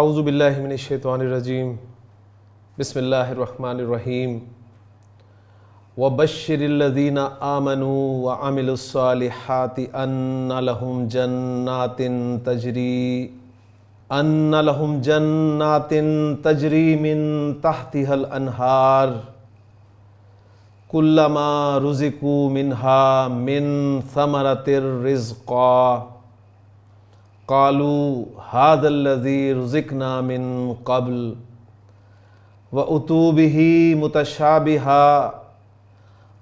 اعوذ باللہ من الشیطان الرجیم بسم اللہ الرحمن الرحیم وبشر الذین آمنوا وعملوا الصالحات ان لهم جنات تجری من تحتها الانہار کلما رزقوا منها من ثمرة رزقا قالوا هذا الذي رزقنا من قبل وأتوا به متشابها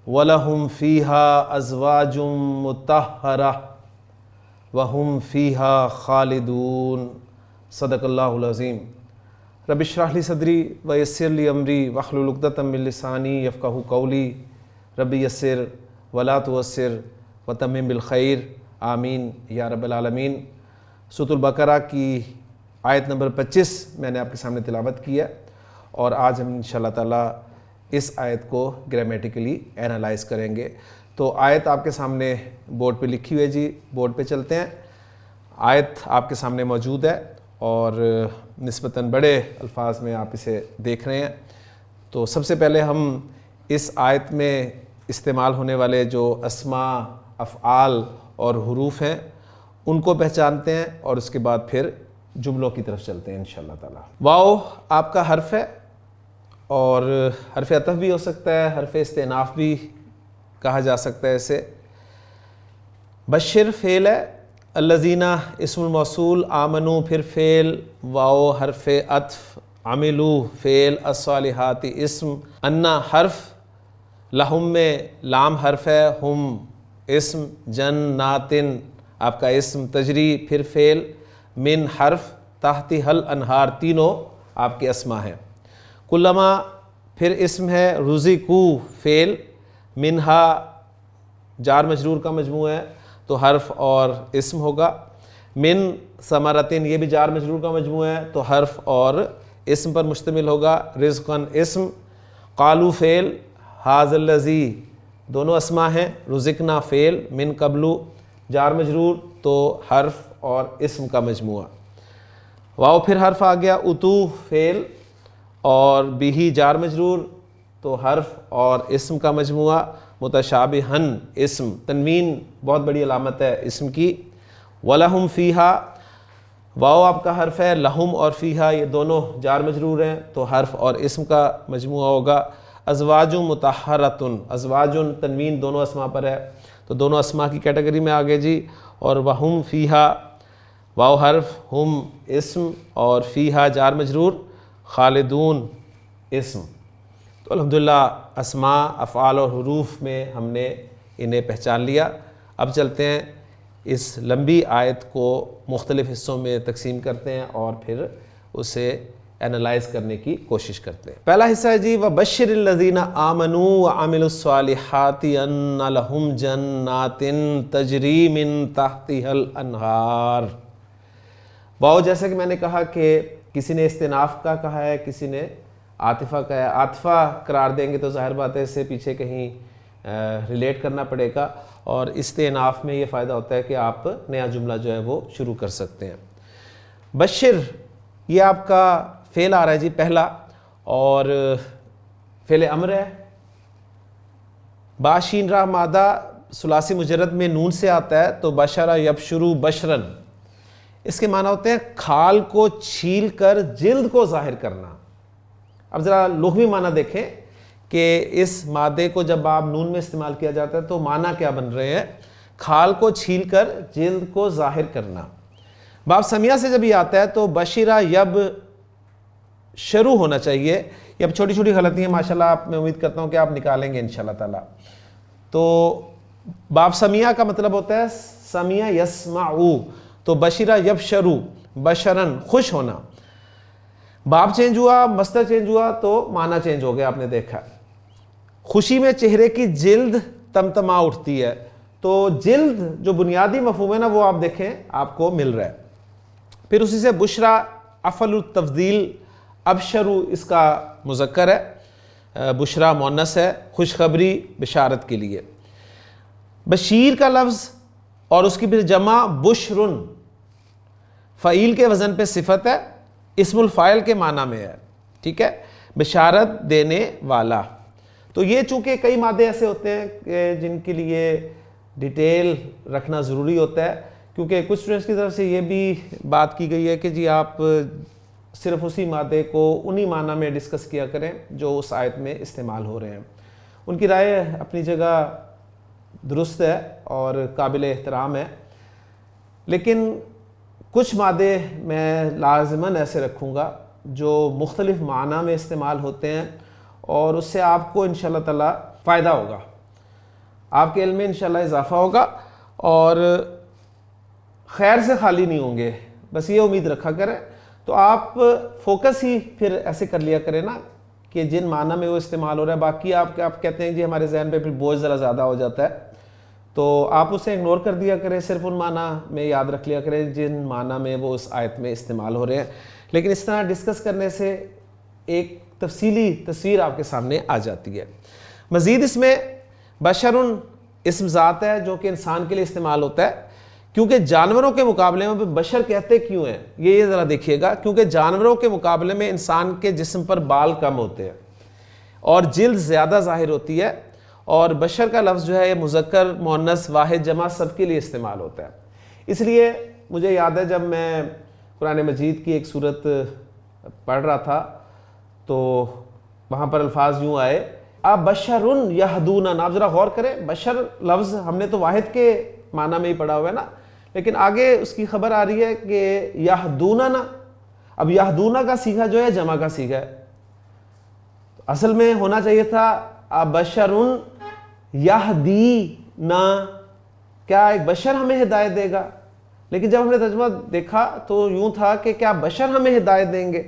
وَلَهُمْ فِيهَا أَزْوَاجٌ مُطَهَّرَةٌ وَهُمْ فِيهَا خَالِدُونَ صدق اللہ العظیم۔ رب اشرح لی صدری ویسر لی امری واحلل عقدۃ من لسانی یفقہوا قولی رب یسر ولا تعسر وتمم بالخیر آمین یا رب العالمین۔ سورۃ البقرہ کی آیت نمبر 25 میں نے آپ کے سامنے تلاوت کی ہے، اور آج ہم انشاءاللہ تعالیٰ اس آیت کو گرامیٹیکلی اینالائز کریں گے۔ تو آیت آپ کے سامنے بورڈ پہ لکھی ہوئی ہے جی، بورڈ پہ چلتے ہیں۔ آیت آپ کے سامنے موجود ہے اور نسبتاً بڑے الفاظ میں آپ اسے دیکھ رہے ہیں۔ تو سب سے پہلے ہم اس آیت میں استعمال ہونے والے جو اسماء، افعال اور حروف ہیں ان کو پہچانتے ہیں، اور اس کے بعد پھر جملوں کی طرف چلتے ہیں انشاءاللہ تعالیٰ۔ واو آپ کا حرف ہے، اور حرف عطف بھی ہو سکتا ہے، حرف استئناف بھی کہا جا سکتا ہے اسے۔ بشر فعل ہے، الذین اسم الموصول، آمنو پھر فعل، واو حرف عطف، عملو فعل، الصالحات اسم، انا حرف، لہم میں لام حرف ہے، ہم اسم، جناتن آپ کا اسم، تجری پھر فعل، من حرف، تحتها الانہار تینوں آپ کے اسماء ہیں۔ کلما پھر اسم ہے، رزقو فعل، منہا جار مجرور کا مجموعہ ہے تو حرف اور اسم ہوگا، من ثمرتن یہ بھی جار مجرور کا مجموعہ ہے تو حرف اور اسم پر مشتمل ہوگا، رزقن اسم، قالو فعل، ھذا الذی دونوں اسماء ہیں، رزقنا فعل، من قبلو جار مجرور تو حرف اور اسم کا مجموعہ۔ واو پھر حرف آ گیا، اتو فعل اور بھی جار مجرور تو حرف اور اسم کا مجموعہ، متشابہن اسم، تنوین بہت بڑی علامت ہے اسم کی۔ وَلَهُمْ فِيهَا واو آپ کا حرف ہے، لہم اور فیہا یہ دونوں جار مجرور ہیں تو حرف اور اسم کا مجموعہ ہوگا۔ ازواج مطہرۃ، ازواج تنوین دونوں اسماء پر ہے تو دونوں اسماء کی کیٹیگری میں آگے جی۔ اور وَهُمْ فِيهَا واو حرف، ہم اسم اور فیہا جار مجرور، خالدون اسم۔ تو الحمدللہ اسماء، افعال اور حروف میں ہم نے انہیں پہچان لیا۔ اب چلتے ہیں اس لمبی آیت کو مختلف حصوں میں تقسیم کرتے ہیں اور پھر اسے اینالائز کرنے کی کوشش کرتے ہیں۔ پہلا حصہ ہے جی، وَبَشِّرِ الَّذِينَ آمَنُوا وَعَمِلُوا الصَّالِحَاتِ أَنَّ لَهُمْ جَنَّاتٍ تَجْرِي مِن تَحْتِهَا الْأَنْهَارُ۔ واو جیسا کہ میں نے کہا کہ کسی نے استئناف کا کہا ہے، کسی نے عاطفہ کا ہے۔ عاطفہ قرار دیں گے تو ظاہر بات ہے اس سے پیچھے کہیں ریلیٹ کرنا پڑے گا، اور استئناف میں یہ فائدہ ہوتا ہے کہ آپ نیا جملہ جو ہے وہ شروع کر سکتے ہیں۔ بشر یہ آپ کا فعل آ رہا ہے جی پہلا، اور فعل امر ہے، با شین را مادہ ثلاثی مجرد میں نون سے آتا ہے تو بشرا یبشرو بشرن، اس کے معنی ہوتے ہیں کھال کو چھیل کر جلد کو ظاہر کرنا۔ اب ذرا لغوی معنی دیکھیں کہ اس مادے کو جب آپ نون میں استعمال کیا جاتا ہے تو معنی کیا بن رہے ہیں، کھال کو چھیل کر جلد کو ظاہر کرنا۔ باب سمیہ سے جب یہ آتا ہے تو بشرا یب شروع ہونا چاہیے۔ یہ اب چھوٹی چھوٹی غلطیاں ماشاءاللہ آپ میں امید کرتا ہوں کہ آپ نکالیں گے انشاءاللہ تعالی۔ تو باب سمیہ کا مطلب ہوتا ہے سمیہ یسمعو، تو بشرا یبشرو بشرن خوش ہونا۔ باب چینج ہوا، مصدر چینج ہوا تو معنی چینج ہو گیا، آپ نے دیکھا خوشی میں چہرے کی جلد تمتما اٹھتی ہے، تو جلد جو بنیادی مفہوم ہے نا وہ آپ دیکھیں آپ کو مل رہا ہے۔ پھر اسی سے بشرا افعل التفضیل، ابشرو اس کا مذکر ہے، بشرا مؤنث ہے، خوشخبری بشارت کے لیے۔ بشیر کا لفظ اور اس کی پھر جمع بشرن، فعیل کے وزن پہ صفت ہے، اسم الفاعل کے معنی میں ہے، ٹھیک ہے، بشارت دینے والا۔ تو یہ چونکہ کئی مادے ایسے ہوتے ہیں کہ جن کے لیے ڈیٹیل رکھنا ضروری ہوتا ہے، کیونکہ کچھ اسٹوڈنٹس کی طرف سے یہ بھی بات کی گئی ہے کہ جی آپ صرف اسی مادے کو انہی معنی میں ڈسکس کیا کریں جو اس آیت میں استعمال ہو رہے ہیں۔ ان کی رائے اپنی جگہ درست ہے اور قابل احترام ہے، لیکن کچھ مادے میں لازماً ایسے رکھوں گا جو مختلف معنی میں استعمال ہوتے ہیں، اور اس سے آپ کو انشاءاللہ تعالی فائدہ ہوگا، آپ کے علم میں انشاءاللہ اضافہ ہوگا اور خیر سے خالی نہیں ہوں گے، بس یہ امید رکھا کریں۔ تو آپ فوکس ہی پھر ایسے کر لیا کریں نا کہ جن معنی میں وہ استعمال ہو رہا ہے، باقی آپ کہتے ہیں جی ہمارے ذہن پہ پھر بوجھ ذرا زیادہ ہو جاتا ہے، تو آپ اسے اگنور کر دیا کریں، صرف ان معنی میں یاد رکھ لیا کریں جن معنی میں وہ اس آیت میں استعمال ہو رہے ہیں۔ لیکن اس طرح ڈسکس کرنے سے ایک تفصیلی تصویر آپ کے سامنے آ جاتی ہے۔ مزید اس میں بشرن اسم ذات ہے جو کہ انسان کے لیے استعمال ہوتا ہے، کیونکہ جانوروں کے مقابلے میں بشر کہتے کیوں ہیں یہ ذرا دیکھیے گا، کیونکہ جانوروں کے مقابلے میں انسان کے جسم پر بال کم ہوتے ہیں اور جلد زیادہ ظاہر ہوتی ہے، اور بشر کا لفظ جو ہے یہ مذکر مؤنث واحد جمع سب کے لیے استعمال ہوتا ہے۔ اس لیے مجھے یاد ہے جب میں قرآن مجید کی ایک صورت پڑھ رہا تھا تو وہاں پر الفاظ یوں آئے، بشرن یہدوننا۔ آپ ذرا غور کریں، بشر لفظ ہم نے تو واحد کے معنی میں ہی پڑھا ہوا ہے نا، لیکن آگے اس کی خبر آ رہی ہے کہ یہدوننا۔ اب یہدونا کا صیغہ جو ہے جمع کا صیغہ ہے، اصل میں ہونا چاہیے تھا بشرن یہدینا، کیا ایک بشر ہمیں ہدایت دے گا؟ لیکن جب ہم نے ترجمہ دیکھا تو یوں تھا کہ کیا بشر ہمیں ہدایت دیں گے،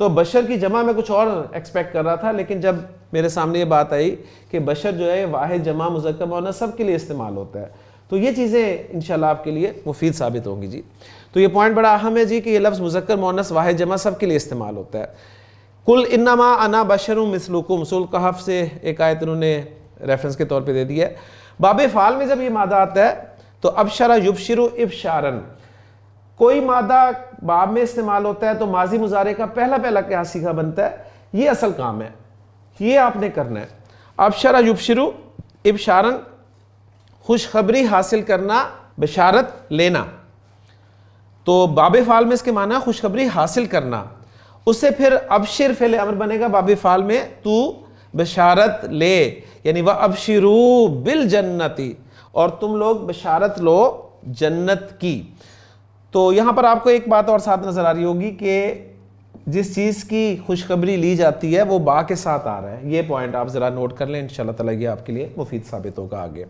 تو بشر کی جمع میں کچھ اور ایکسپیکٹ کر رہا تھا، لیکن جب میرے سامنے یہ بات آئی کہ بشر جو ہے واحد جمع مذکر مؤنث سب کے لیے استعمال ہوتا ہے، تو یہ چیزیں انشاءاللہ آپ کے لیے مفید ثابت ہوں گی جی۔ تو یہ پوائنٹ بڑا اہم ہے جی کہ یہ لفظ مذکر مؤنث واحد جمع سب کے لیے استعمال ہوتا ہے۔ قل انما انا بشر مثلکم، سورۃ الکہف سے ایک آیت انہوں نے ریفرنس کے طور پہ دے دی ہے۔ باب فعال میں جب یہ مادہ آتا ہے تو ابشر یبشر ابشارن، کوئی مادہ باب میں استعمال ہوتا ہے تو ماضی مضارع کا پہلا کیا صیغہ بنتا ہے، یہ اصل کام ہے، یہ آپ نے کرنا ہے۔ ابشر یبشر ابشارن، خوشخبری حاصل کرنا، بشارت لینا، تو باب فعال میں اس کے معنی خوشخبری حاصل کرنا، اس سے پھر ابشر فعل امر بنے گا باب فعال میں، تو بشارت لے، یعنی وَأَبْشِرُوا بِالْجَنَّةِ، اور تم لوگ بشارت لو جنت کی۔ تو یہاں پر آپ کو ایک بات اور ساتھ نظر آ رہی ہوگی کہ جس چیز کی خوشخبری لی جاتی ہے وہ با کے ساتھ آ رہا ہے، یہ پوائنٹ آپ ذرا نوٹ کر لیں، انشاءاللہ تعالیٰ یہ آپ کے لیے مفید ثابت ہوگا آگے۔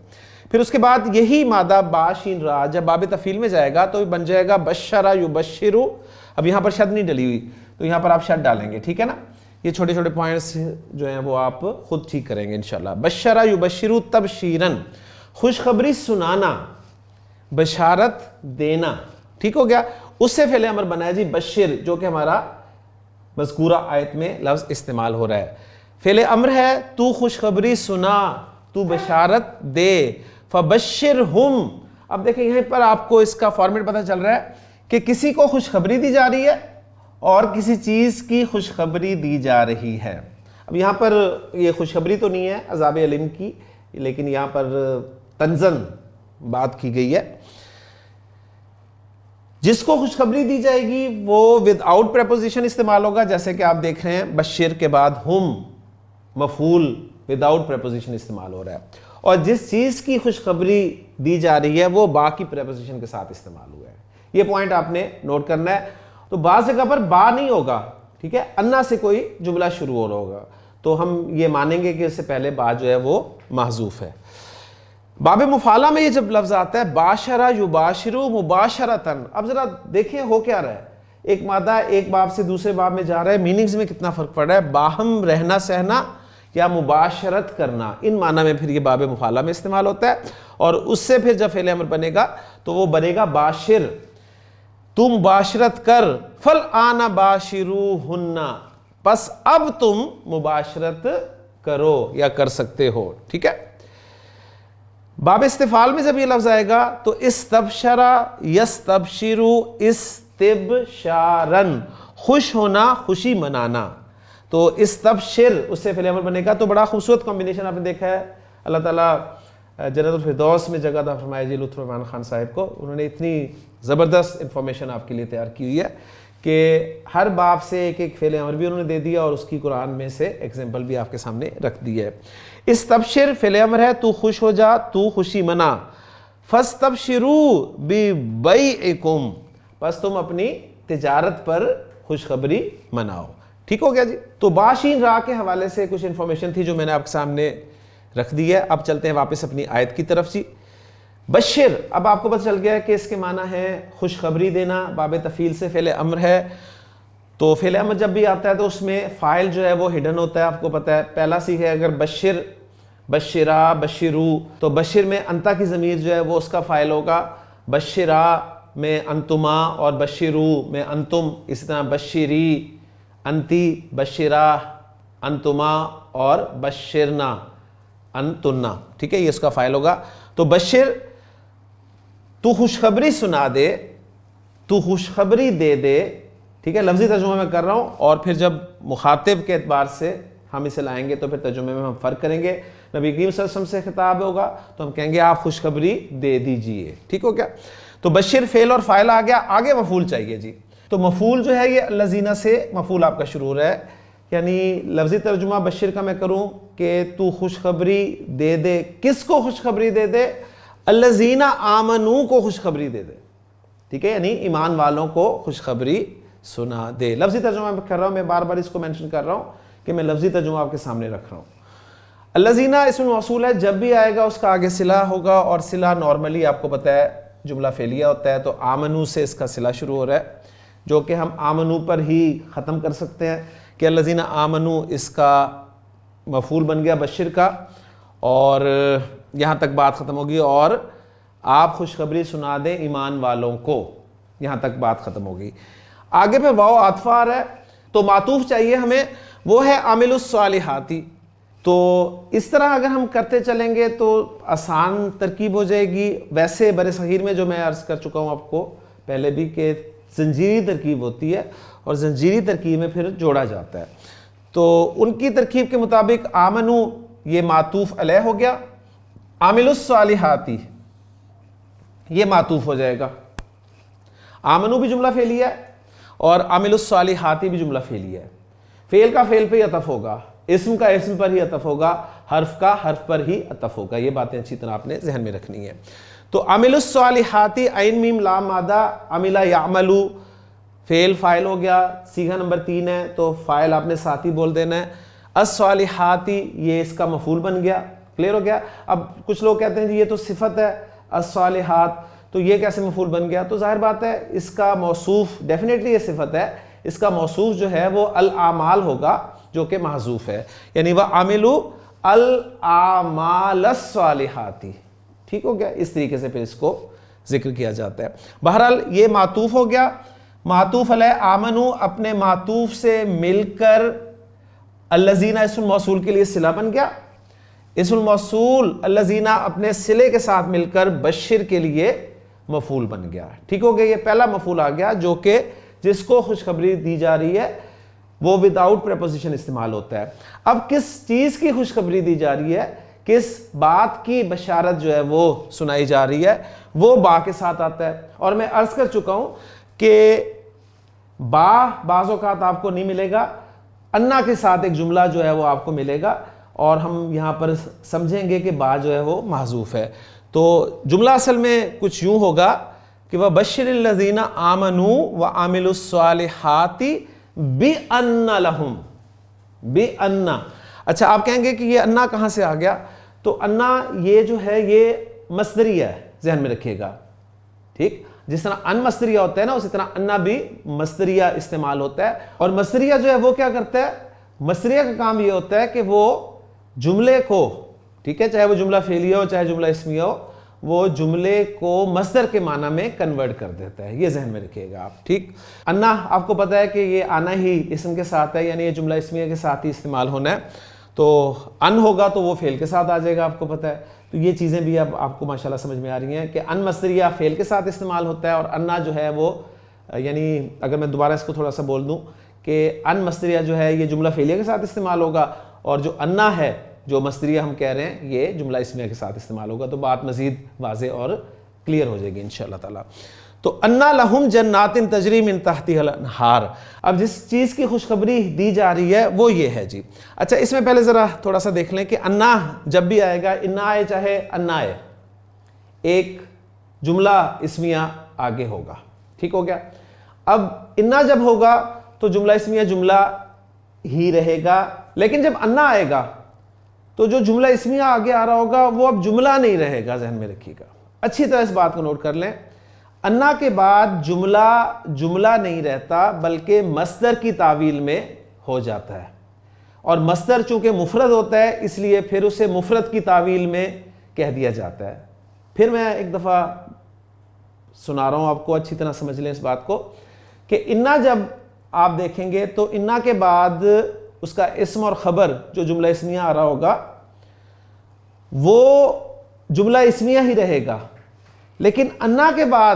پھر اس کے بعد یہی مادہ با شین را جب باب تفعیل میں جائے گا تو بن جائے گا بشرا یبشرو، اب یہاں پر شد نہیں ڈلی ہوئی تو یہاں پر آپ شد ڈالیں گے، ٹھیک ہے نا۔ یہ چھوٹے چھوٹے پوائنٹس جو ہیں وہ آپ خود ٹھیک کریں گے انشاءاللہ۔ بشرا یبشرو تبشیرن، خوشخبری سنانا، بشارت دینا، ٹھیک ہو گیا۔ اس سے فعل امر بنا ہے جی بشر، جو کہ ہمارا مذکورہ آیت میں لفظ استعمال ہو رہا ہے۔ فعل امر ہے تو خوشخبری سنا، تو بشارت دے، فبشرہم۔ اب دیکھیں یہیں پر آپ کو اس کا فارمیٹ پتہ چل رہا ہے کہ کسی کو خوشخبری دی جا رہی ہے اور کسی چیز کی خوشخبری دی جا رہی ہے۔ اب یہاں پر یہ خوشخبری تو نہیں ہے عذاب علیم کی، لیکن یہاں پر تنزن بات کی گئی ہے۔ جس کو خوشخبری دی جائے گی وہ ود آؤٹ پریپوزیشن استعمال ہوگا، جیسے کہ آپ دیکھ رہے ہیں بشر کے بعد ہم مفعول ود آؤٹ پریپوزیشن استعمال ہو رہا ہے، اور جس چیز کی خوشخبری دی جا رہی ہے وہ با کی پریپوزیشن کے ساتھ استعمال ہوا ہے۔ یہ پوائنٹ آپ نے نوٹ کرنا ہے۔ تو بعض جگہ پر با نہیں ہوگا، ٹھیک ہے، انا سے کوئی جملہ شروع ہو رہا ہوگا تو ہم یہ مانیں گے کہ اس سے پہلے با جو ہے وہ محذوف ہے۔ باب مفعلہ میں یہ جب لفظ آتا ہے باشرہ یباشرو مباشرتن، اب ذرا دیکھیں ہو کیا رہا ہے، ایک مادہ ایک باب سے دوسرے باب میں جا رہا ہے، میننگز میں کتنا فرق پڑ رہا ہے، باہم رہنا سہنا یا مباشرت کرنا، ان معنی میں پھر یہ باب مفعلہ میں استعمال ہوتا ہے۔ اور اس سے پھر جب فعل امر بنے گا تو وہ بنے گا باشر، تم مباشرت کر، فالآن باشروہن، پس اب تم مباشرت کرو یا کر سکتے ہو، ٹھیک ہے۔ باب استفعال میں جب یہ لفظ آئے گا تو استبشرا یستبشرو استبشارن، خوش ہونا، خوشی منانا. تو استبشر اس سے فعل امر بنے گا. تو بڑا خوبصورت کمبینیشن آپ نے دیکھا ہے. اللہ تعالیٰ جنت الفردوس میں جگہ عطا فرمائے جی لطف الرحمان خان صاحب کو. انہوں نے اتنی زبردست انفارمیشن آپ کے لیے تیار کی ہوئی ہے کہ ہر باب سے ایک ایک فعل امر بھی انہوں نے دے دیا اور اس کی قرآن میں سے ایگزامپل بھی آپ کے سامنے رکھ دی ہے. استبشر فعل امر ہے، تو خوش ہو جا، تو خوشی منا. فاستبشروا ببیعکم، بس تم اپنی تجارت پر خوشخبری مناؤ. ٹھیک ہو گیا جی. تو باشین راہ کے حوالے سے کچھ انفارمیشن تھی جو میں نے آپ کے سامنے رکھ دی ہے. اب چلتے ہیں واپس اپنی آیت کی طرف جی. بشر، اب آپ کو پتہ چل گیا ہے کہ اس کے معنی ہے خوشخبری دینا. باب تفعیل سے فعل امر ہے. تو فعل امر جب بھی آتا ہے تو اس میں فاعل جو ہے وہ ہڈن ہوتا ہے، آپ کو پتہ ہے. پہلا سی ہے اگر بشر، بشرا، بشرو، تو بشر میں انتا کی ضمیر جو ہے وہ اس کا فاعل ہوگا. بشرا میں انتما اور بشرو میں انتم. اسی طرح بشری، انتی، بشرا، انتما اور بشرنا، انتنا. ٹھیک ہے، یہ اس کا فاعل ہوگا. تو بشر، تو خوشخبری سنا دے، تو خوشخبری دے دے. ٹھیک ہے، لفظی ترجمہ میں کر رہا ہوں اور پھر جب مخاطب کے اعتبار سے ہم اسے لائیں گے تو پھر ترجمے میں ہم فرق کریں گے. نبی کریم صلی اللہ علیہ وسلم سے خطاب ہوگا تو ہم کہیں گے آپ خوشخبری دے دیجئے. ٹھیک ہو گیا. تو بشر فعل اور فاعل آ گیا. آگے مفعول چاہیے جی. تو مفعول جو ہے یہ الذین سے مفعول آپ کا شروع ہے. یعنی لفظی ترجمہ بشر کا میں کروں کہ تو خوشخبری دے دے. کس کو خوشخبری دے دے؟ الذین آمنو کو خوشخبری دے دے. ٹھیک ہے، یعنی ایمان والوں کو خوشخبری سنا دے. لفظی ترجمہ میں کر رہا ہوں، میں بار بار اس کو مینشن کر رہا ہوں کہ میں لفظی ترجمہ آپ کے سامنے رکھ رہا ہوں. الذین اسم موصول ہے، جب بھی آئے گا اس کا آگے صلہ ہوگا اور صلہ نارملی آپ کو پتہ ہے جملہ فعلیہ ہوتا ہے. تو آمنو سے اس کا صلہ شروع ہو رہا ہے جو کہ ہم آمنو پر ہی ختم کر سکتے ہیں کہ الذین آمنو اس کا مفعول بن گیا بشر کا، اور یہاں تک بات ختم ہوگی. اور آپ خوشخبری سنا دیں ایمان والوں کو، یہاں تک بات ختم ہوگی. آگے پہ واو عاطفہ آ رہا ہے تو معطوف چاہیے ہمیں، وہ ہے عامل الصالحاتی. تو اس طرح اگر ہم کرتے چلیں گے تو آسان ترکیب ہو جائے گی. ویسے بر صغیر میں جو میں عرض کر چکا ہوں آپ کو پہلے بھی کہ زنجیری ترکیب ہوتی ہے اور زنجیری ترکیب میں پھر جوڑا جاتا ہے. تو ان کی ترکیب کے مطابق آمنو یہ معطوف علیہ ہو گیا، عامل الصالحاتی یہ معطوف ہو جائے گا. آمنو بھی جملہ فعلیہ ہے اور عامل الصالحاتی بھی جملہ فعلیہ ہے. فعل کا فعل پہ ہی عطف ہوگا، اسم کا اسم پر ہی عطف ہوگا، حرف کا حرف پر ہی عطف ہوگا. یہ باتیں اچھی طرح آپ نے ذہن میں رکھنی ہے. تو عامل الصالحاتی عین میم لام مادہ عملہ یعملو فعل فاعل ہو گیا. صیغہ نمبر 3 ہے تو فاعل آپ نے ساتھ ہی بول دینا ہے. الصالحاتی یہ اس کا مفعول بن گیا. کلیئر ہو گیا. اب کچھ لوگ کہتے ہیں جی یہ تو صفت ہے الصالحات، تو یہ کیسے مفعول بن گیا؟ تو ظاہر بات ہے اس کا موصوف ڈیفینیٹلی یہ صفت ہے، اس کا موصوف جو ہے وہ الاعمال ہوگا جو کہ محذوف ہے، یعنی وہ عاملو الاعمال الصالحاتی. ٹھیک ہو گیا. اس طریقے سے پھر اس کو ذکر کیا جاتا ہے. بہرحال یہ معطوف ہو گیا. معطوف علیہ آمنو اپنے معطوف سے مل کر الذین اسم موصول کے لیے صلہ بن گیا. اسم موصول الذین اپنے صلے کے ساتھ مل کر بشر کے لیے مفعول بن گیا. ٹھیک ہو گیا. یہ پہلا مفعول آ گیا جو کہ جس کو خوشخبری دی جا رہی ہے وہ وداؤٹ پریپوزیشن استعمال ہوتا ہے. اب کس چیز کی خوشخبری دی جا رہی ہے، کس بات کی بشارت جو ہے وہ سنائی جا رہی ہے، وہ با کے ساتھ آتا ہے. اور میں عرض کر چکا ہوں کہ با بعض اوقات آپ کو نہیں ملے گا، انا کے ساتھ ایک جملہ جو ہے وہ آپ کو ملے گا اور ہم یہاں پر سمجھیں گے کہ با جو ہے وہ محذوف ہے. تو جملہ اصل میں کچھ یوں ہوگا کہ وَبَشِّرِ الَّذِينَ آمَنُوا وَعَمِلُوا الصَّالِحَاتِ بِأَنَّ لَهُمْ بِأَنَّ. اچھا آپ کہیں گے کہ یہ انا کہاں سے آ گیا؟ تو انا یہ جو ہے یہ مصدریہ ہے، ذہن میں رکھیے گا. ٹھیک، جس طرح ان مصدریہ ہوتا ہے نا اسی طرح انا بھی مصدریہ استعمال ہوتا ہے. اور مصدریہ جو ہے وہ کیا کرتا ہے؟ مصدریہ کا کام یہ ہوتا ہے کہ وہ جملے کو، ٹھیک ہے، چاہے وہ جملہ فعلیہ ہو چاہے جملہ اسمیہ ہو، وہ جملے کو مصدر کے معنی میں کنورٹ کر دیتا ہے. یہ ذہن میں رکھیے گا آپ. ٹھیک، انا آپ کو پتہ ہے کہ یہ آنا ہی اسم کے ساتھ ہے، یعنی یہ جملہ اسمیہ کے ساتھ ہی استعمال ہونا ہے. تو ان ہوگا تو وہ فعل کے ساتھ آ جائے گا، آپ کو پتہ ہے. تو یہ چیزیں بھی اب آپ کو ماشاءاللہ سمجھ میں آ رہی ہیں کہ ان مصدریہ فعل کے ساتھ استعمال ہوتا ہے اور انا جو ہے وہ یعنی اگر میں دوبارہ اس کو تھوڑا سا بول دوں کہ ان مصدریہ جو ہے یہ جملہ فعلیہ کے ساتھ استعمال ہوگا، اور جو انا ہے جو مصدریہ ہم کہہ رہے ہیں یہ جملہ اسمیہ کے ساتھ استعمال ہوگا، تو بات مزید واضح اور کلیئر ہو جائے گی انشاءاللہ تعالی۔ تو انا لہم جنات تجری من تحتها الانہار، اب جس چیز کی خوشخبری دی جا رہی ہے وہ یہ ہے جی۔ اچھا اس میں پہلے ذرا تھوڑا سا دیکھ لیں کہ انا جب بھی آئے گا، انا آئے چاہے انا آئے، ایک جملہ اسمیہ آگے ہوگا، ٹھیک ہو گیا۔ اب انا جب ہوگا تو جملہ اسمیہ جملہ ہی رہے گا، لیکن جب انا آئے گا تو جو جملہ اسمیہ آگے آ رہا ہوگا وہ اب جملہ نہیں رہے گا، ذہن میں رکھیے گا، اچھی طرح اس بات کو نوٹ کر لیں۔ انا کے بعد جملہ نہیں رہتا بلکہ مصدر کی تعویل میں ہو جاتا ہے، اور مصدر چونکہ مفرد ہوتا ہے اس لیے پھر اسے مفرد کی تعویل میں کہہ دیا جاتا ہے۔ پھر میں ایک دفعہ سنا رہا ہوں آپ کو، اچھی طرح سمجھ لیں اس بات کو کہ انا جب آپ دیکھیں گے تو انا کے بعد اس کا اسم اور خبر جو جملہ اسمیہ آ رہا ہوگا وہ جملہ اسمیہ ہی رہے گا، لیکن انا کے بعد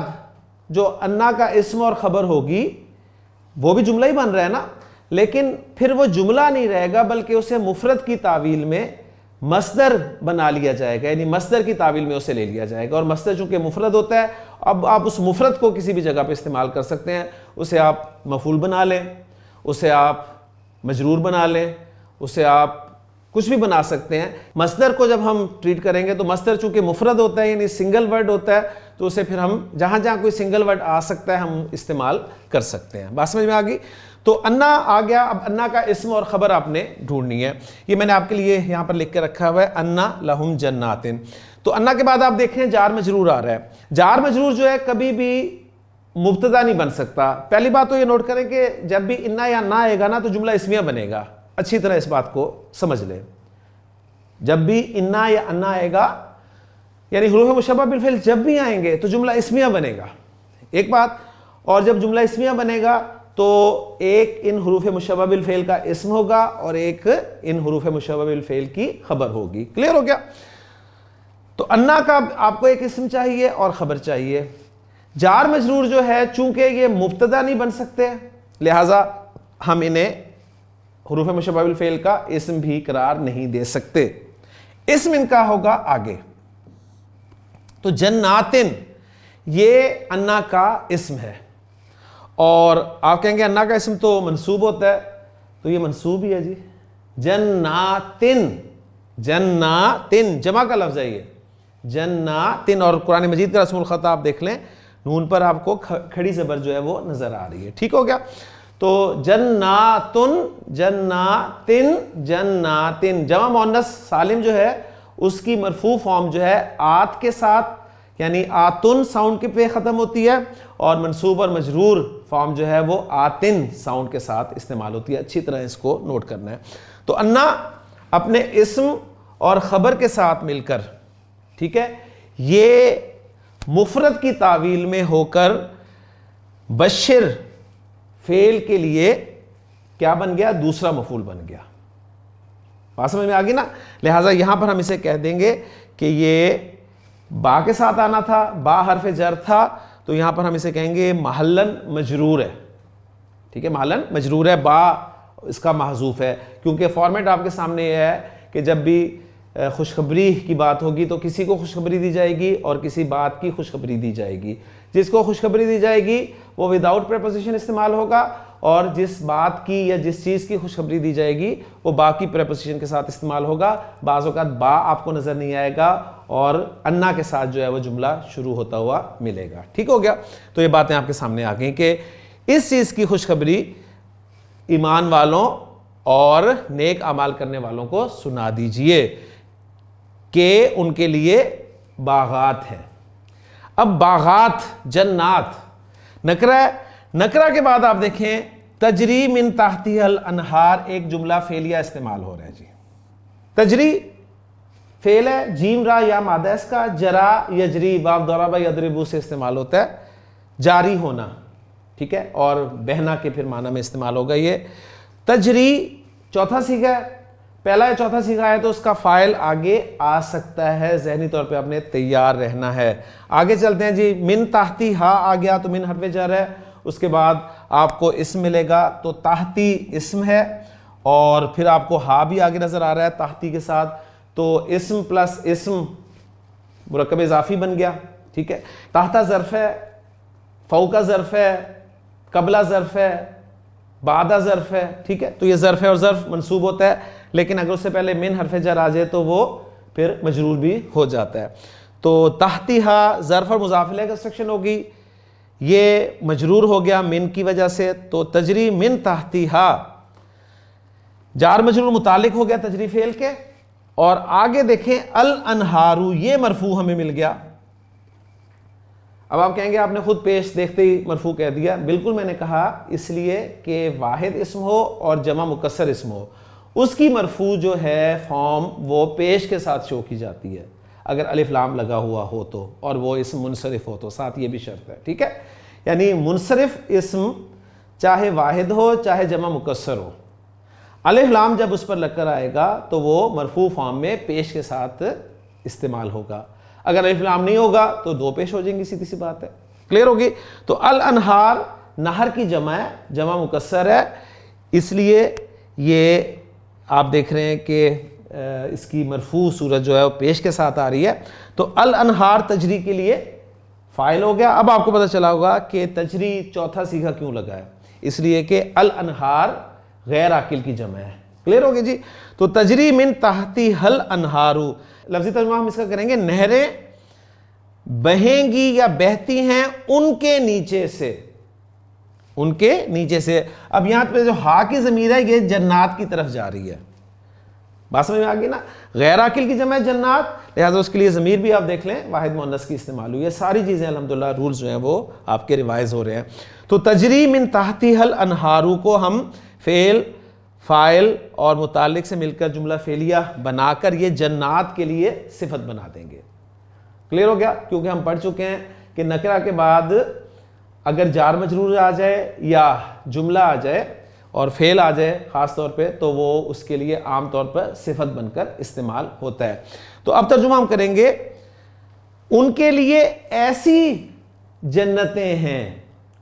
جو انا کا اسم اور خبر ہوگی وہ بھی جملہ ہی بن رہا ہے نا، لیکن پھر وہ جملہ نہیں رہے گا بلکہ اسے مفرد کی تعویل میں مصدر بنا لیا جائے گا، یعنی مصدر کی تعویل میں اسے لے لیا جائے گا، اور مصدر چونکہ مفرد ہوتا ہے اب آپ اس مفرد کو کسی بھی جگہ پہ استعمال کر سکتے ہیں، اسے آپ مفعول بنا لیں، اسے آپ مجرور بنا لیں، اسے آپ کچھ بھی بنا سکتے ہیں۔ مصدر کو جب ہم ٹریٹ کریں گے تو مصدر چونکہ مفرد ہوتا ہے یعنی سنگل ورڈ ہوتا ہے، تو اسے پھر ہم جہاں جہاں کوئی سنگل ورڈ آ سکتا ہے ہم استعمال کر سکتے ہیں۔ بات سمجھ میں آ گئی؟ تو انا آ گیا، اب انا کا اسم اور خبر آپ نے ڈھونڈنی ہے، یہ میں نے آپ کے لیے یہاں پر لکھ کے رکھا ہوا ہے، انا لہم جنات۔ تو انا کے بعد آپ دیکھیں جار مجرور آ رہا ہے، جار مجرور جو ہے کبھی بھی مبتدا نہیں بن سکتا۔ پہلی بات تو یہ نوٹ کریں کہ جب بھی انا یا نا آئے گا نا تو جملہ اسمیہ بنے گا، اچھی طرح اس بات کو سمجھ لیں۔ جب بھی انا یا انا آئے گا یعنی حروف مشبہ بالفعل جب بھی آئیں گے تو جملہ اسمیہ بنے گا، ایک بات، اور جب جملہ اسمیہ بنے گا تو ایک ان حروف مشبہ بالفعل کا اسم ہوگا اور ایک ان حروف مشبہ بالفعل کی خبر ہوگی۔ کلیئر ہو گیا؟ تو انا کا آپ کو ایک اسم چاہیے اور خبر چاہیے۔ جار مجرور جو ہے چونکہ یہ مبتدا نہیں بن سکتے لہٰذا ہم انہیں حروف مشبہ بالفعل کا اسم بھی قرار نہیں دے سکتے، اسم ان کا ہوگا آگے۔ تو جناتن یہ انا کا اسم ہے، اور آپ کہیں گے انا کا اسم تو منصوب ہوتا ہے، تو یہ منصوب ہی ہے جی، جناتن، جناتن جمع کا لفظ ہے یہ، جناتن، اور قرآن مجید کا رسم الخط آپ دیکھ لیں، نون پر آپ کو کھڑی زبر جو ہے وہ نظر آ رہی ہے، ٹھیک ہو گیا؟ تو جناتن، جناتن، جناتن، جمع مؤنث سالم جو ہے اس کی مرفوع فارم جو ہے آت کے ساتھ یعنی آتن ساؤنڈ کے پہ ختم ہوتی ہے، اور منصوب اور مجرور فارم جو ہے وہ آتن ساؤنڈ کے ساتھ استعمال ہوتی ہے، اچھی طرح اس کو نوٹ کرنا ہے۔ تو انا اپنے اسم اور خبر کے ساتھ مل کر، ٹھیک ہے، یہ مفرد کی تعویل میں ہو کر بشر فعل کے لیے کیا بن گیا؟ دوسرا مفعول بن گیا۔ بات سمجھ میں آ گئی نا؟ لہٰذا یہاں پر ہم اسے کہہ دیں گے کہ یہ با کے ساتھ آنا تھا، با حرف جر تھا، تو یہاں پر ہم اسے کہیں گے محلن مجرور ہے، ٹھیک ہے، محلن مجرور ہے، با اس کا محذوف ہے، کیونکہ فارمیٹ آپ کے سامنے یہ ہے کہ جب بھی خوشخبری کی بات ہوگی تو کسی کو خوشخبری دی جائے گی اور کسی بات کی خوشخبری دی جائے گی، جس کو خوشخبری دی جائے گی وہ وداؤٹ پریپوزیشن استعمال ہوگا، اور جس بات کی یا جس چیز کی خوشخبری دی جائے گی وہ با کی پریپوزیشن کے ساتھ استعمال ہوگا۔ بعض اوقات با آپ کو نظر نہیں آئے گا اور انا کے ساتھ جو ہے وہ جملہ شروع ہوتا ہوا ملے گا، ٹھیک ہو گیا؟ تو یہ باتیں آپ کے سامنے آ گئیں کہ اس چیز کی خوشخبری ایمان والوں اور نیک اعمال کرنے والوں کو سنا دیجئے کہ ان کے لیے باغات ہیں۔ اب باغات، جنات نکرہ ہے، نکرہ کے بعد آپ دیکھیں تجری من تحتها الانہار، ایک جملہ فعلیہ استعمال ہو رہا ہے جی۔ تجری فعل ہے، جیم را یا مادہ اس کا، جرا یجری باب ضرب یضرب سے استعمال ہوتا ہے، جاری ہونا، ٹھیک ہے، اور بہنا کے پھر معنی میں استعمال ہوگا یہ۔ تجری چوتھا صیغہ ہے، پہلا یا چوتھا صیغہ ہے تو اس کا فاعل آگے آ سکتا ہے، ذہنی طور پہ آپ نے تیار رہنا ہے۔ آگے چلتے ہیں جی، من تحتی ہا آ گیا تو من حرف جر ہے، اس کے بعد آپ کو اسم ملے گا، تو تحتی اسم ہے، اور پھر آپ کو ہا بھی آگے نظر آ رہا ہے تحتی کے ساتھ، تو اسم پلس اسم مرکب اضافی بن گیا، ٹھیک ہے. تحتہ ظرف ہے، فوقہ ظرف ہے، قبلہ ظرف ہے، بعدہ ظرف ہے، ٹھیک ہے. تو یہ ظرف ہے اور ظرف منصوب ہوتا ہے، لیکن اگر اس سے پہلے من حرف جر آ جائے تو وہ پھر مجرور بھی ہو جاتا ہے. تو تحتی ہا ظرف اور مضاف الیہ کنسٹرکشن ہوگی، یہ مجرور ہو گیا من کی وجہ سے، تو تجری من تحتی ہا جار مجرور متعلق ہو گیا تجری فعل کے. اور آگے دیکھیں الانہارو، یہ مرفوع ہمیں مل گیا. اب آپ کہیں گے آپ نے خود پیش دیکھتے ہی مرفوع کہہ دیا. بالکل میں نے کہا اس لیے کہ واحد اسم ہو اور جمع مکسر اسم ہو، اس کی مرفوع جو ہے فارم وہ پیش کے ساتھ شو کی جاتی ہے اگر الف لام لگا ہوا ہو تو، اور وہ اسم منصرف ہو تو، ساتھ یہ بھی شرط ہے، ٹھیک ہے. یعنی منصرف اسم چاہے واحد ہو چاہے جمع مکسر ہو، الف لام جب اس پر لگ کر آئے گا تو وہ مرفوع فارم میں پیش کے ساتھ استعمال ہوگا. اگر الف لام نہیں ہوگا تو دو پیش ہو جائیں گی، سیدھی سی بات ہے. کلیئر ہوگی؟ تو الانہار نہر کی جمع ہے، جمع مکسر ہے، اس لیے یہ آپ دیکھ رہے ہیں کہ اس کی مرفوع صورت جو ہے وہ پیش کے ساتھ آ رہی ہے. تو الانہار تجری کے لیے فاعل ہو گیا. اب آپ کو پتہ چلا ہوگا کہ تجری چوتھا صیغہ کیوں لگا ہے، اس لیے کہ الانہار غیر عاقل کی جمع ہے. کلیئر ہوگی جی؟ تو تجری من تحتی حل انہارو، لفظی ترجمہ ہم اس کا کریں گے نہریں بہیں گی یا بہتی ہیں ان کے نیچے سے، ان کے نیچے سے. اب یہاں پہ جو ہا کی ضمیر ہے یہ جنات کی طرف جا رہی ہے، بات سمجھ میں آ گئی نا؟ غیر عاقل کی جمع ہے جنات، لہٰذا اس کے لیے ضمیر بھی آپ دیکھ لیں واحد مؤنث کی استعمال ہوئی ہے. ساری چیزیں الحمدللہ رولز جو ہیں وہ آپ کے ریوائز ہو رہے ہیں. تو تجری من تحتی حل انہارو کو ہم فعل، فاعل اور متعلق سے مل کر جملہ فعلیہ بنا کر یہ جنات کے لیے صفت بنا دیں گے. کلیئر ہو گیا؟ کیونکہ ہم پڑھ چکے ہیں کہ نکرہ کے بعد اگر جار مجرور آ جائے یا جملہ آ جائے اور فعل آ جائے خاص طور پہ تو وہ اس کے لیے عام طور پر صفت بن کر استعمال ہوتا ہے. تو اب ترجمہ ہم کریں گے، ان کے لیے ایسی جنتیں ہیں،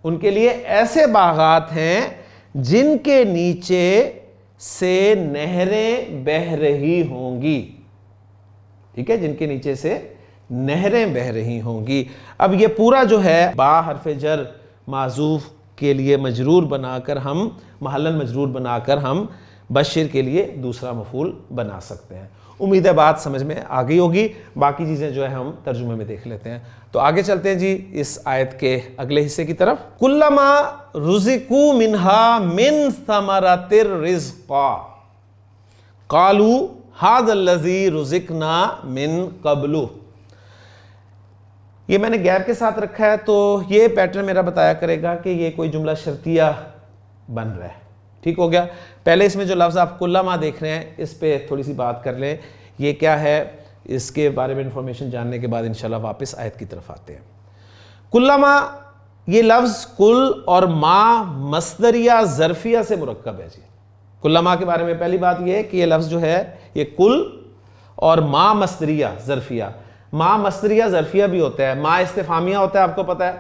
ان کے لیے ایسے باغات ہیں جن کے نیچے سے نہریں بہہ رہی ہوں گی. ٹھیک ہے، جن کے نیچے سے نہریں بہہ رہی ہوں گی. اب یہ پورا جو ہے با حرف جر معذوف کے لیے مجرور بنا کر ہم محلاً مجرور بنا کر ہم بشر کے لیے دوسرا مفعول بنا سکتے ہیں. امید ہے بات سمجھ میں آ گئی ہوگی. باقی چیزیں جو ہے ہم ترجمے میں دیکھ لیتے ہیں. تو آگے چلتے ہیں جی اس آیت کے اگلے حصے کی طرف. کلما رزقوا منہا من ثمرۃ الرزق قالوا ھذا الذی رزقنا من قبل. یہ میں نے گیپ کے ساتھ رکھا ہے تو یہ پیٹرن میرا بتایا کرے گا کہ یہ کوئی جملہ شرطیہ بن رہا ہے. ٹھیک ہو گیا؟ پہلے اس میں جو لفظ آپ کلما دیکھ رہے ہیں اس پہ تھوڑی سی بات کر لیں. یہ کیا ہے، اس کے بارے میں انفارمیشن جاننے کے بعد انشاءاللہ واپس آیت کی طرف آتے ہیں. کلما، یہ لفظ کل اور ما مصدریہ ظرفیہ سے مرکب ہے جی. کلما کے بارے میں پہلی بات یہ ہے کہ یہ لفظ جو ہے یہ کل اور ما مصدریہ ظرفیہ. ما مصدریہ ظرفیہ بھی ہوتا ہے، ما استفہامیہ ہوتا ہے، آپ کو پتہ ہے،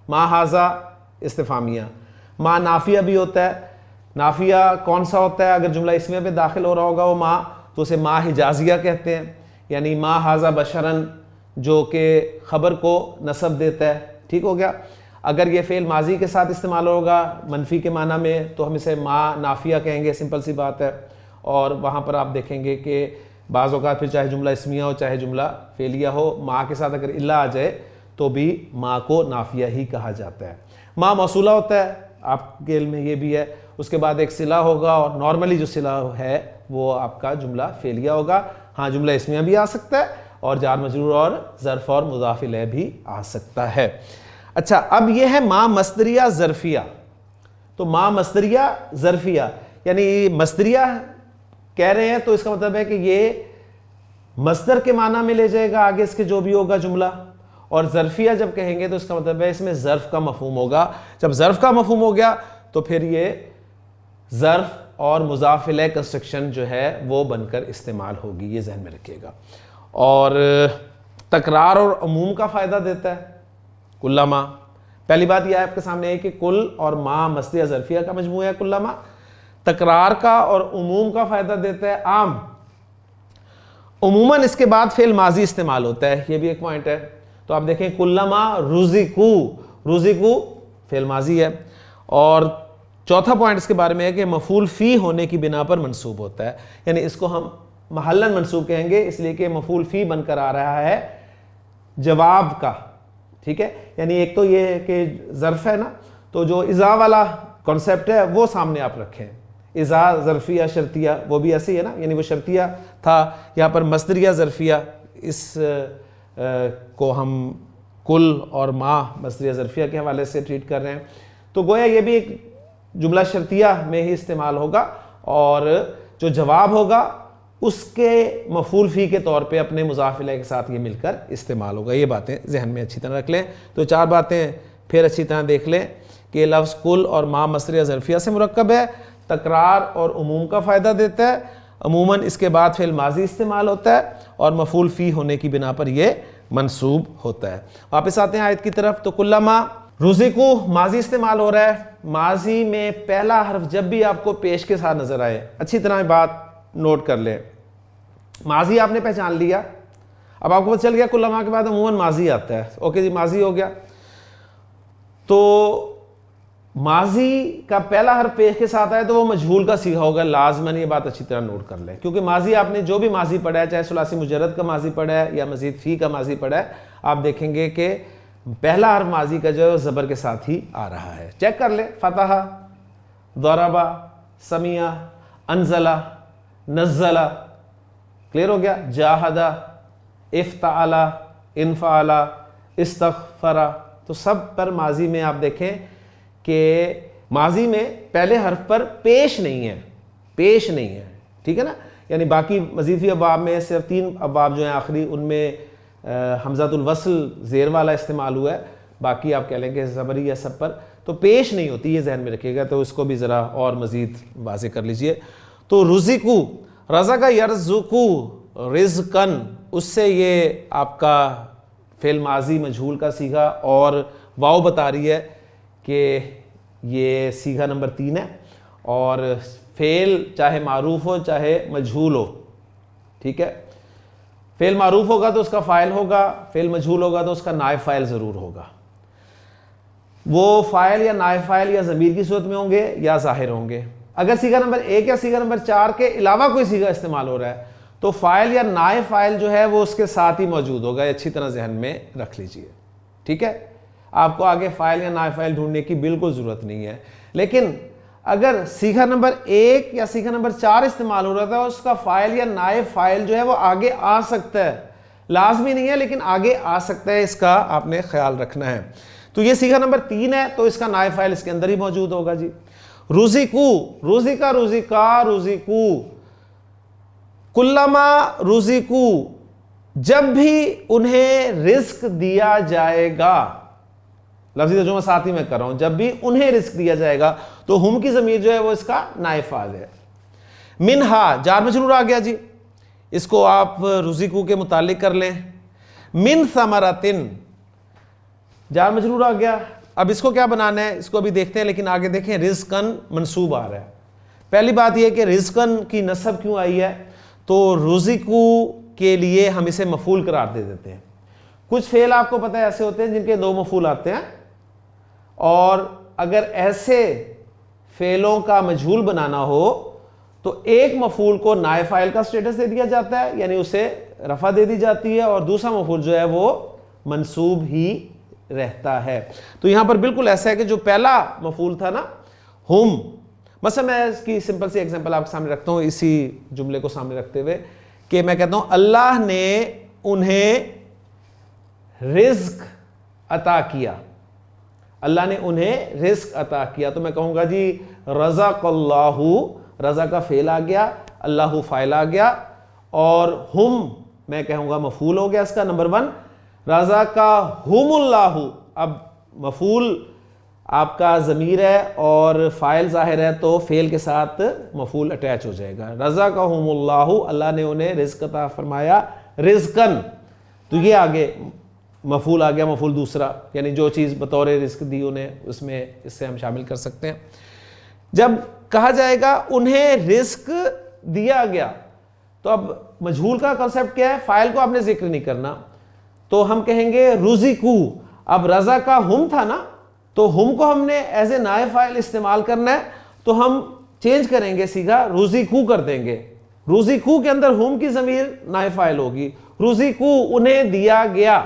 ما ھذا استفہامیہ. ما نافیہ بھی ہوتا ہے. نافیہ کون سا ہوتا ہے؟ اگر جملہ اسمیہ پہ داخل ہو رہا ہوگا وہ ما، تو اسے ما حجازیہ کہتے ہیں، یعنی ما ھذا بشرن، جو کہ خبر کو نسب دیتا ہے. ٹھیک ہو گیا؟ اگر یہ فعل ماضی کے ساتھ استعمال ہوگا منفی کے معنی میں تو ہم اسے ما نافیہ کہیں گے، سمپل سی بات ہے. اور وہاں پر آپ دیکھیں گے کہ بعض اوقات پھر چاہے جملہ اسمیہ ہو چاہے جملہ فعلیہ ہو، ما کے ساتھ اگر الا آ جائے تو بھی ما کو نافیہ ہی کہا جاتا ہے. ما موصولہ ہوتا ہے، آپ کے علم میں یہ بھی ہے. اس کے بعد ایک صلہ ہوگا اور نارملی جو صلہ ہے وہ آپ کا جملہ فعلیہ ہوگا. ہاں جملہ اسمیہ بھی آ سکتا ہے اور جار مجرور اور ظرف اور مضاف الیہ بھی آ سکتا ہے. اچھا، اب یہ ہے ما مصدریہ ظرفیہ. تو ما مصدریہ ظرفیہ یعنی مصدریہ کہہ رہے ہیں تو اس کا مطلب ہے کہ یہ مصدر کے معنی میں لے جائے گا آگے اس کے جو بھی ہوگا جملہ. اور ظرفیہ جب کہیں گے تو اس کا مطلب ہے اس میں ظرف کا مفہوم ہوگا. جب ظرف کا مفہوم ہو گیا تو پھر یہ ظرف اور مضاف الیہ کنسٹرکشن جو ہے وہ بن کر استعمال ہوگی. یہ ذہن میں رکھیے گا. اور تکرار اور عموم کا فائدہ دیتا ہے کلما. پہلی بات یہ آپ کے سامنے ہے کہ کل اور ما مصدر ظرفیہ کا مجموعہ ہے کلما، تکرار کا اور عموم کا فائدہ دیتا ہے عام، عموماً اس کے بعد فعل ماضی استعمال ہوتا ہے، یہ بھی ایک پوائنٹ ہے۔ تو آپ دیکھیں کلما رزقو، رزقو فعل ماضی ہے، اور چوتھا پوائنٹ اس کے بارے میں ہے کہ مفعول فی ہونے کی بنا پر منصوب ہوتا ہے، یعنی اس کو ہم محلاً منصوب کہیں گے اس لیے کہ مفعول فی بن کر آ رہا ہے جواب کا، ٹھیک ہے، یعنی ایک تو یہ ہے کہ ظرف ہے نا، تو جو اذا والا کانسیپٹ ہے وہ سامنے آپ رکھیں، اذا ظرفیہ شرطیہ وہ بھی ایسے ہی ہے نا، یعنی وہ شرطیہ تھا، یہاں پر مصدریہ ظرفیہ، اس کو ہم کل اور ما مصدریہ ظرفیہ کے حوالے سے ٹریٹ کر رہے ہیں، تو گویا یہ بھی ایک جملہ شرطیہ میں ہی استعمال ہوگا، اور جو جواب ہوگا اس کے مفعول فی کے طور پہ اپنے مضاف الیہ کے ساتھ یہ مل کر استعمال ہوگا۔ یہ باتیں ذہن میں اچھی طرح رکھ لیں۔ تو چار باتیں پھر اچھی طرح دیکھ لیں کہ یہ لفظ کل اور ما مصدریہ ظرفیہ سے مرکب ہے، تکرار اور عموم کا فائدہ دیتا ہے، عموماً اس کے بعد فعل ماضی استعمال ہوتا ہے، اور مفعول فی ہونے کی بنا پر یہ منصوب ہوتا ہے۔ واپس آتے ہیں آیت کی طرف، تو کلما رزقو ماضی استعمال ہو رہا ہے، ماضی میں پہلا حرف جب بھی آپ کو پیش کے ساتھ نظر آئے، اچھی طرح بات نوٹ کر لیں، ماضی آپ نے پہچان لیا، اب آپ کو پتہ چل گیا کلما کے بعد عموماً ماضی آتا ہے، اوکے جی ماضی ہو گیا، تو ماضی کا پہلا حرف پیش کے ساتھ آئے تو وہ مجہول کا صیغہ ہوگا لازماً، یہ بات اچھی طرح نوٹ کر لیں، کیونکہ ماضی آپ نے جو بھی ماضی پڑھا ہے، چاہے ثلاثی مجرد کا ماضی پڑھا ہے یا مزید فی کا ماضی پڑھا ہے، آپ دیکھیں گے کہ پہلا حرف ماضی کا جو ہے زبر کے ساتھ ہی آ رہا ہے۔ چیک کر لیں، فتح، ضربہ، سمیع، انزلہ، نزلہ، کلیئر ہو گیا، جاہدہ، افتعل، انفعل، استغفر، تو سب پر ماضی میں آپ دیکھیں کہ ماضی میں پہلے حرف پر پیش نہیں ہے، پیش نہیں ہے، ٹھیک ہے نا، یعنی باقی مزید فی ابواب میں صرف 3 ابواب جو ہیں آخری، ان میں حمزۃ الوصل زیر والا استعمال ہوا ہے، باقی آپ کہہ لیں کہ زبری ہے سب پر، تو پیش نہیں ہوتی، یہ ذہن میں رکھیے گا، تو اس کو بھی ذرا اور مزید واضح کر لیجئے۔ تو رزقو، رزق یرزقو رزقن، اس سے یہ آپ کا فعل ماضی مجہول کا صیغہ، اور واو بتا رہی ہے کہ یہ صیغہ نمبر 3 ہے، اور فعل چاہے معروف ہو چاہے مجہول ہو، ٹھیک ہے، فعل معروف ہوگا تو اس کا فاعل ہوگا، فعل مجہول ہوگا تو اس کا نائب فاعل ضرور ہوگا، وہ فاعل یا نائب فاعل یا ضمیر کی صورت میں ہوں گے یا ظاہر ہوں گے۔ اگر صیغہ نمبر 1 یا صیغہ نمبر 4 کے علاوہ کوئی صیغہ استعمال ہو رہا ہے تو فاعل یا نائب فاعل جو ہے وہ اس کے ساتھ ہی موجود ہوگا، اچھی طرح ذہن میں رکھ لیجئے، ٹھیک ہے، آپ کو آگے فاعل یا نائب فاعل ڈھونڈنے کی بالکل ضرورت نہیں ہے۔ لیکن اگر صیغہ نمبر 1 یا صیغہ نمبر 4 استعمال ہو رہا تھا، اس کا فاعل یا نائب فاعل جو ہے وہ آگے آ سکتا ہے، لازمی نہیں ہے لیکن آگے آ سکتا ہے، اس کا آپ نے خیال رکھنا ہے۔ تو یہ صیغہ نمبر 3 ہے تو اس کا نائب فاعل اس کے اندر ہی موجود ہوگا جی۔ رزقو، رزقا، رزقا، رزقو، کلما رزقو، جب بھی انہیں رزق دیا جائے گا، لفظی ترجمہ ساتھ ہی میں کر رہا ہوں، جب بھی انہیں رزق دیا جائے گا، تو ہم کی ضمیر جو ہے وہ اس کا نائب فاعل ہے۔ منہا، جار مجرور آ گیا جی، اس کو آپ رزقو کے متعلق کر لیں، من ثمرتن، جار مجرور آ گیا، اب اس کو کیا بنانا ہے اس کو بھی دیکھتے ہیں، لیکن آگے دیکھیں رزقن منصوب آ رہا ہے۔ پہلی بات یہ کہ رزقن کی نصب کیوں آئی ہے، تو رزقو کے لیے ہم اسے مفعول قرار دے دیتے ہیں۔ کچھ فعل آپ کو پتہ ہے ایسے ہوتے ہیں جن کے 2 مفعول آتے ہیں، اور اگر ایسے فعلوں کا مجہول بنانا ہو تو ایک مفعول کو نائب فاعل کا سٹیٹس دے دیا جاتا ہے، یعنی اسے رفع دے دی جاتی ہے، اور دوسرا مفعول جو ہے وہ منصوب ہی رہتا ہے۔ تو یہاں پر بالکل ایسا ہے کہ جو پہلا مفعول تھا نا ہم، مثلا میں اس کی سمپل سی ایگزامپل آپ کے سامنے رکھتا ہوں اسی جملے کو سامنے رکھتے ہوئے، کہ میں کہتا ہوں اللہ نے انہیں رزق عطا کیا، اللہ نے انہیں رزق عطا کیا، تو میں کہوں گا جی رزق اللہ، رزق کا فعل آ گیا، اللہ فاعل آ گیا، اور ہم میں کہوں گا مفعول ہو گیا اس کا نمبر 1، رزقہم اللہ، اب مفعول آپ کا ضمیر ہے اور فاعل ظاہر ہے تو فعل کے ساتھ مفعول اٹیچ ہو جائے گا، رزقہم اللہ، اللہ نے انہیں رزق عطا فرمایا، رزقن، تو یہ آگے مفعول آ گیا مفعول دوسرا، یعنی جو چیز بطور رزق دی انہیں، اس میں اس سے ہم شامل کر سکتے ہیں۔ جب کہا جائے گا انہیں رزق دیا گیا، تو اب مجہول کا کنسیپٹ کیا ہے؟ فاعل کو آپ نے ذکر نہیں کرنا، تو ہم کہیں گے رزقو۔ اب رزا کا ہم تھا نا، تو ہم کو ہم نے ایز اے نائب فاعل استعمال کرنا ہے، تو ہم چینج کریں گے، سیدھا رزقو کر دیں گے۔ رزقو کے اندر ہم کی ضمیر نائب فاعل ہوگی۔ رزقو انہیں دیا گیا،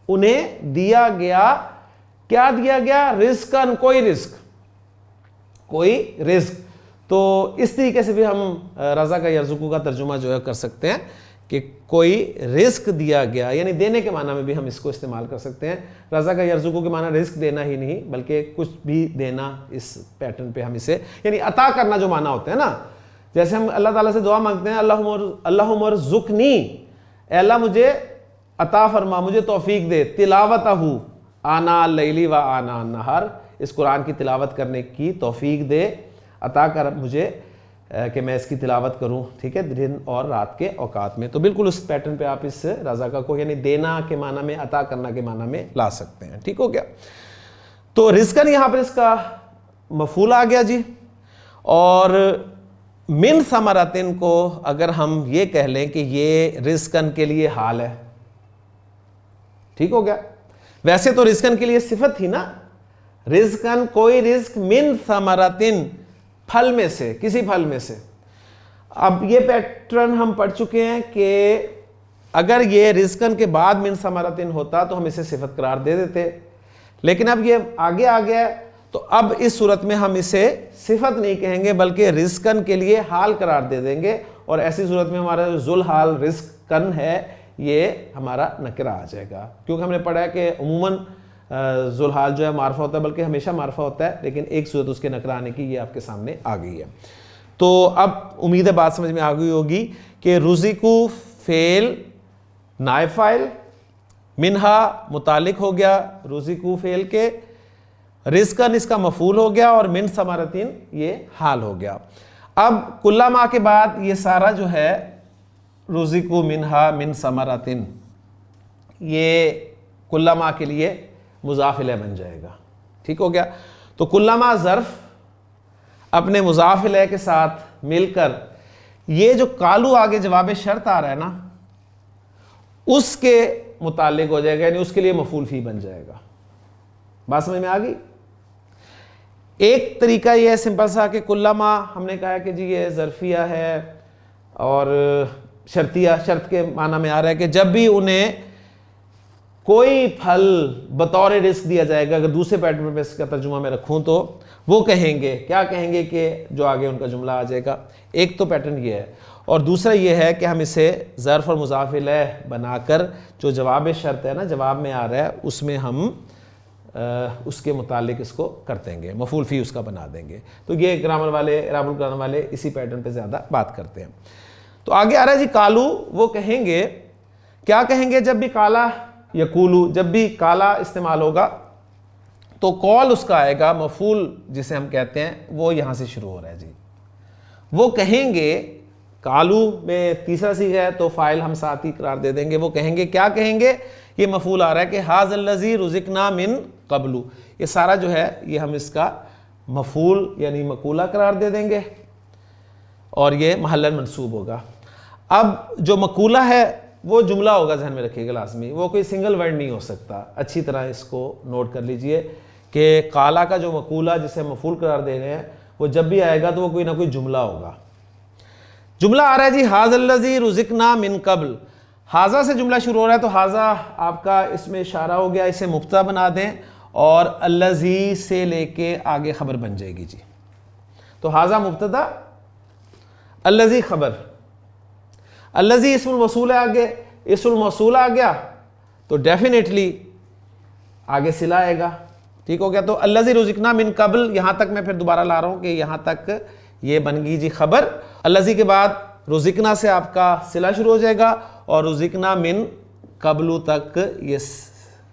انہیں دیا گیا، کیا دیا گیا؟ رزقن، کوئی رزق، کوئی رزق۔ تو اس طریقے سے بھی ہم رزا کا یرزقو کا ترجمہ جو ہے کر سکتے ہیں کہ کوئی رزق دیا گیا، یعنی دینے کے معنی میں بھی ہم اس کو استعمال کر سکتے ہیں۔ رزا کا یرزقو کے معنی رزق دینا ہی نہیں بلکہ کچھ بھی دینا، اس پیٹرن پہ ہم اسے، یعنی عطا کرنا جو معنی ہوتا ہے نا، جیسے ہم اللہ تعالیٰ سے دعا مانگتے ہیں اللہم ارزقنی، اے اللہ مجھے عطا فرما، مجھے توفیق دے، تلاوتہ آناء اللیل و آناء النہار، اس قرآن کی تلاوت کرنے کی توفیق دے، عطا کر مجھے کہ میں اس کی تلاوت کروں، ٹھیک ہے، دن اور رات کے اوقات میں۔ تو بالکل اس پیٹرن پہ آپ اس رزا کو یعنی دینا کے معنی میں، عطا کرنا کے معنی میں لا سکتے ہیں، ٹھیک ہو گیا۔ تو رزقن یہاں پر اس کا مفعول آ گیا جی، اور من ثمرتن کو اگر ہم یہ کہہ لیں کہ یہ رزقن کے لیے حال ہے، ٹھیک ہو گیا۔ ویسے تو رزقن کے لیے صفت تھی نا، رزقن کوئی رزق، من ثمرتن پھل میں سے، کسی پھل میں سے۔ اب یہ پیٹرن ہم پڑھ چکے ہیں کہ اگر یہ رزقن کے بعد من ثمرتن ہوتا تو ہم اسے صفت قرار دے دیتے، لیکن اب یہ آگے آ گیا ہے، تو اب اس صورت میں ہم اسے صفت نہیں کہیں گے بلکہ رزقن کے لیے حال قرار دے دیں گے، اور ایسی صورت میں ہمارا ذوالحال رزقن ہے یہ ہمارا نکرہ آ جائے گا، کیونکہ ہم نے پڑھا ہے کہ عموماً ذوالحال جو ہے معرفہ ہوتا ہے، بلکہ ہمیشہ معرفہ ہوتا ہے، لیکن ایک صورت اس کے نکرہ آنے کی یہ آپ کے سامنے آ گئی ہے۔ تو اب امید ہے بات سمجھ میں آ گئی ہوگی کہ رزقو فعل نائب فاعل، منہا متعلق ہو گیا رزقو فعل کے، رزقن اس کا مفعول ہو گیا، اور من ثمرتن یہ حال ہو گیا۔ اب کلما کے بعد یہ سارا جو ہے رزقو منہا من ثمرتن، یہ کلما کے لیے مضاف الیہ بن جائے گا، ٹھیک ہو گیا۔ تو کلما ظرف اپنے مضاف الیہ کے ساتھ مل کر، یہ جو کالو آگے جواب شرط آ رہا ہے نا، اس کے متعلق ہو جائے گا، یعنی اس کے لیے مفعول فی بن جائے گا۔ بات سمجھ میں آ گئی؟ ایک طریقہ یہ ہے سمپل سا کہ کلما ہم نے کہا کہ جی یہ ظرفیہ ہے اور شرطیہ، شرط کے معنی میں آ رہا ہے کہ جب بھی انہیں کوئی پھل بطور رزق دیا جائے گا، اگر دوسرے پیٹرن پہ اس کا ترجمہ میں رکھوں تو وہ کہیں گے، کیا کہیں گے کہ جو آگے ان کا جملہ آ جائے گا۔ ایک تو پیٹرن یہ ہے، اور دوسرا یہ ہے کہ ہم اسے ظرف اور مضاف الیہ بنا کر جو جواب شرط ہے نا، جواب میں آ رہا ہے، اس میں ہم اس کے متعلق اس کو کر دیں گے، مفعول فی اس کا بنا دیں گے۔ تو یہ گرامر والے، اعراب الکلام والے اسی پیٹرن پہ زیادہ بات کرتے ہیں۔ تو آگے آ رہا ہے جی کالو، وہ کہیں گے، کیا کہیں گے جب بھی کالا یقولو، جب بھی کالا استعمال ہوگا تو قول اس کا آئے گا، مفعول جسے ہم کہتے ہیں وہ یہاں سے شروع ہو رہا ہے جی۔ وہ کہیں گے، کالو میں تیسرا صیغہ ہے تو فاعل ہم ساتھ ہی قرار دے دیں گے، وہ کہیں گے، کیا کہیں گے؟ یہ مفعول آ رہا ہے کہ ھذا الذی رزقنا من قبل، یہ سارا جو ہے یہ ہم اس کا مفعول یعنی مقولہ قرار دے دیں گے، اور یہ محلاً منصوب ہوگا۔ اب جو مقولہ ہے وہ جملہ ہوگا، ذہن میں رکھیے گا لازمی، وہ کوئی سنگل ورڈ نہیں ہو سکتا۔ اچھی طرح اس کو نوٹ کر لیجئے کہ قالا کا جو مقولہ جسے مفعول قرار دے رہے ہیں، وہ جب بھی آئے گا تو وہ کوئی نہ کوئی جملہ ہوگا۔ جملہ آ رہا ہے جی ھذا الذی رزقنا من قبل، ھذا سے جملہ شروع ہو رہا ہے، تو ھذا آپ کا اس میں اشارہ ہو گیا، اسے مبتدا بنا دیں، اور الذی سے لے کے آگے خبر بن جائے گی جی۔ تو ھذا مبتدا، الذی خبر، الذی اسم الموصول ہے، آگے اسم الموصول آ گیا تو ڈیفینیٹلی آگے صلہ آئے گا، ٹھیک ہو گیا۔ تو الذی رزقنا من قبل، یہاں تک میں پھر دوبارہ لا رہا ہوں کہ یہاں تک یہ بن گئی جی خبر۔ الذی کے بعد رزقنا سے آپ کا صلہ شروع ہو جائے گا، اور رزقنا من قبل تک یہ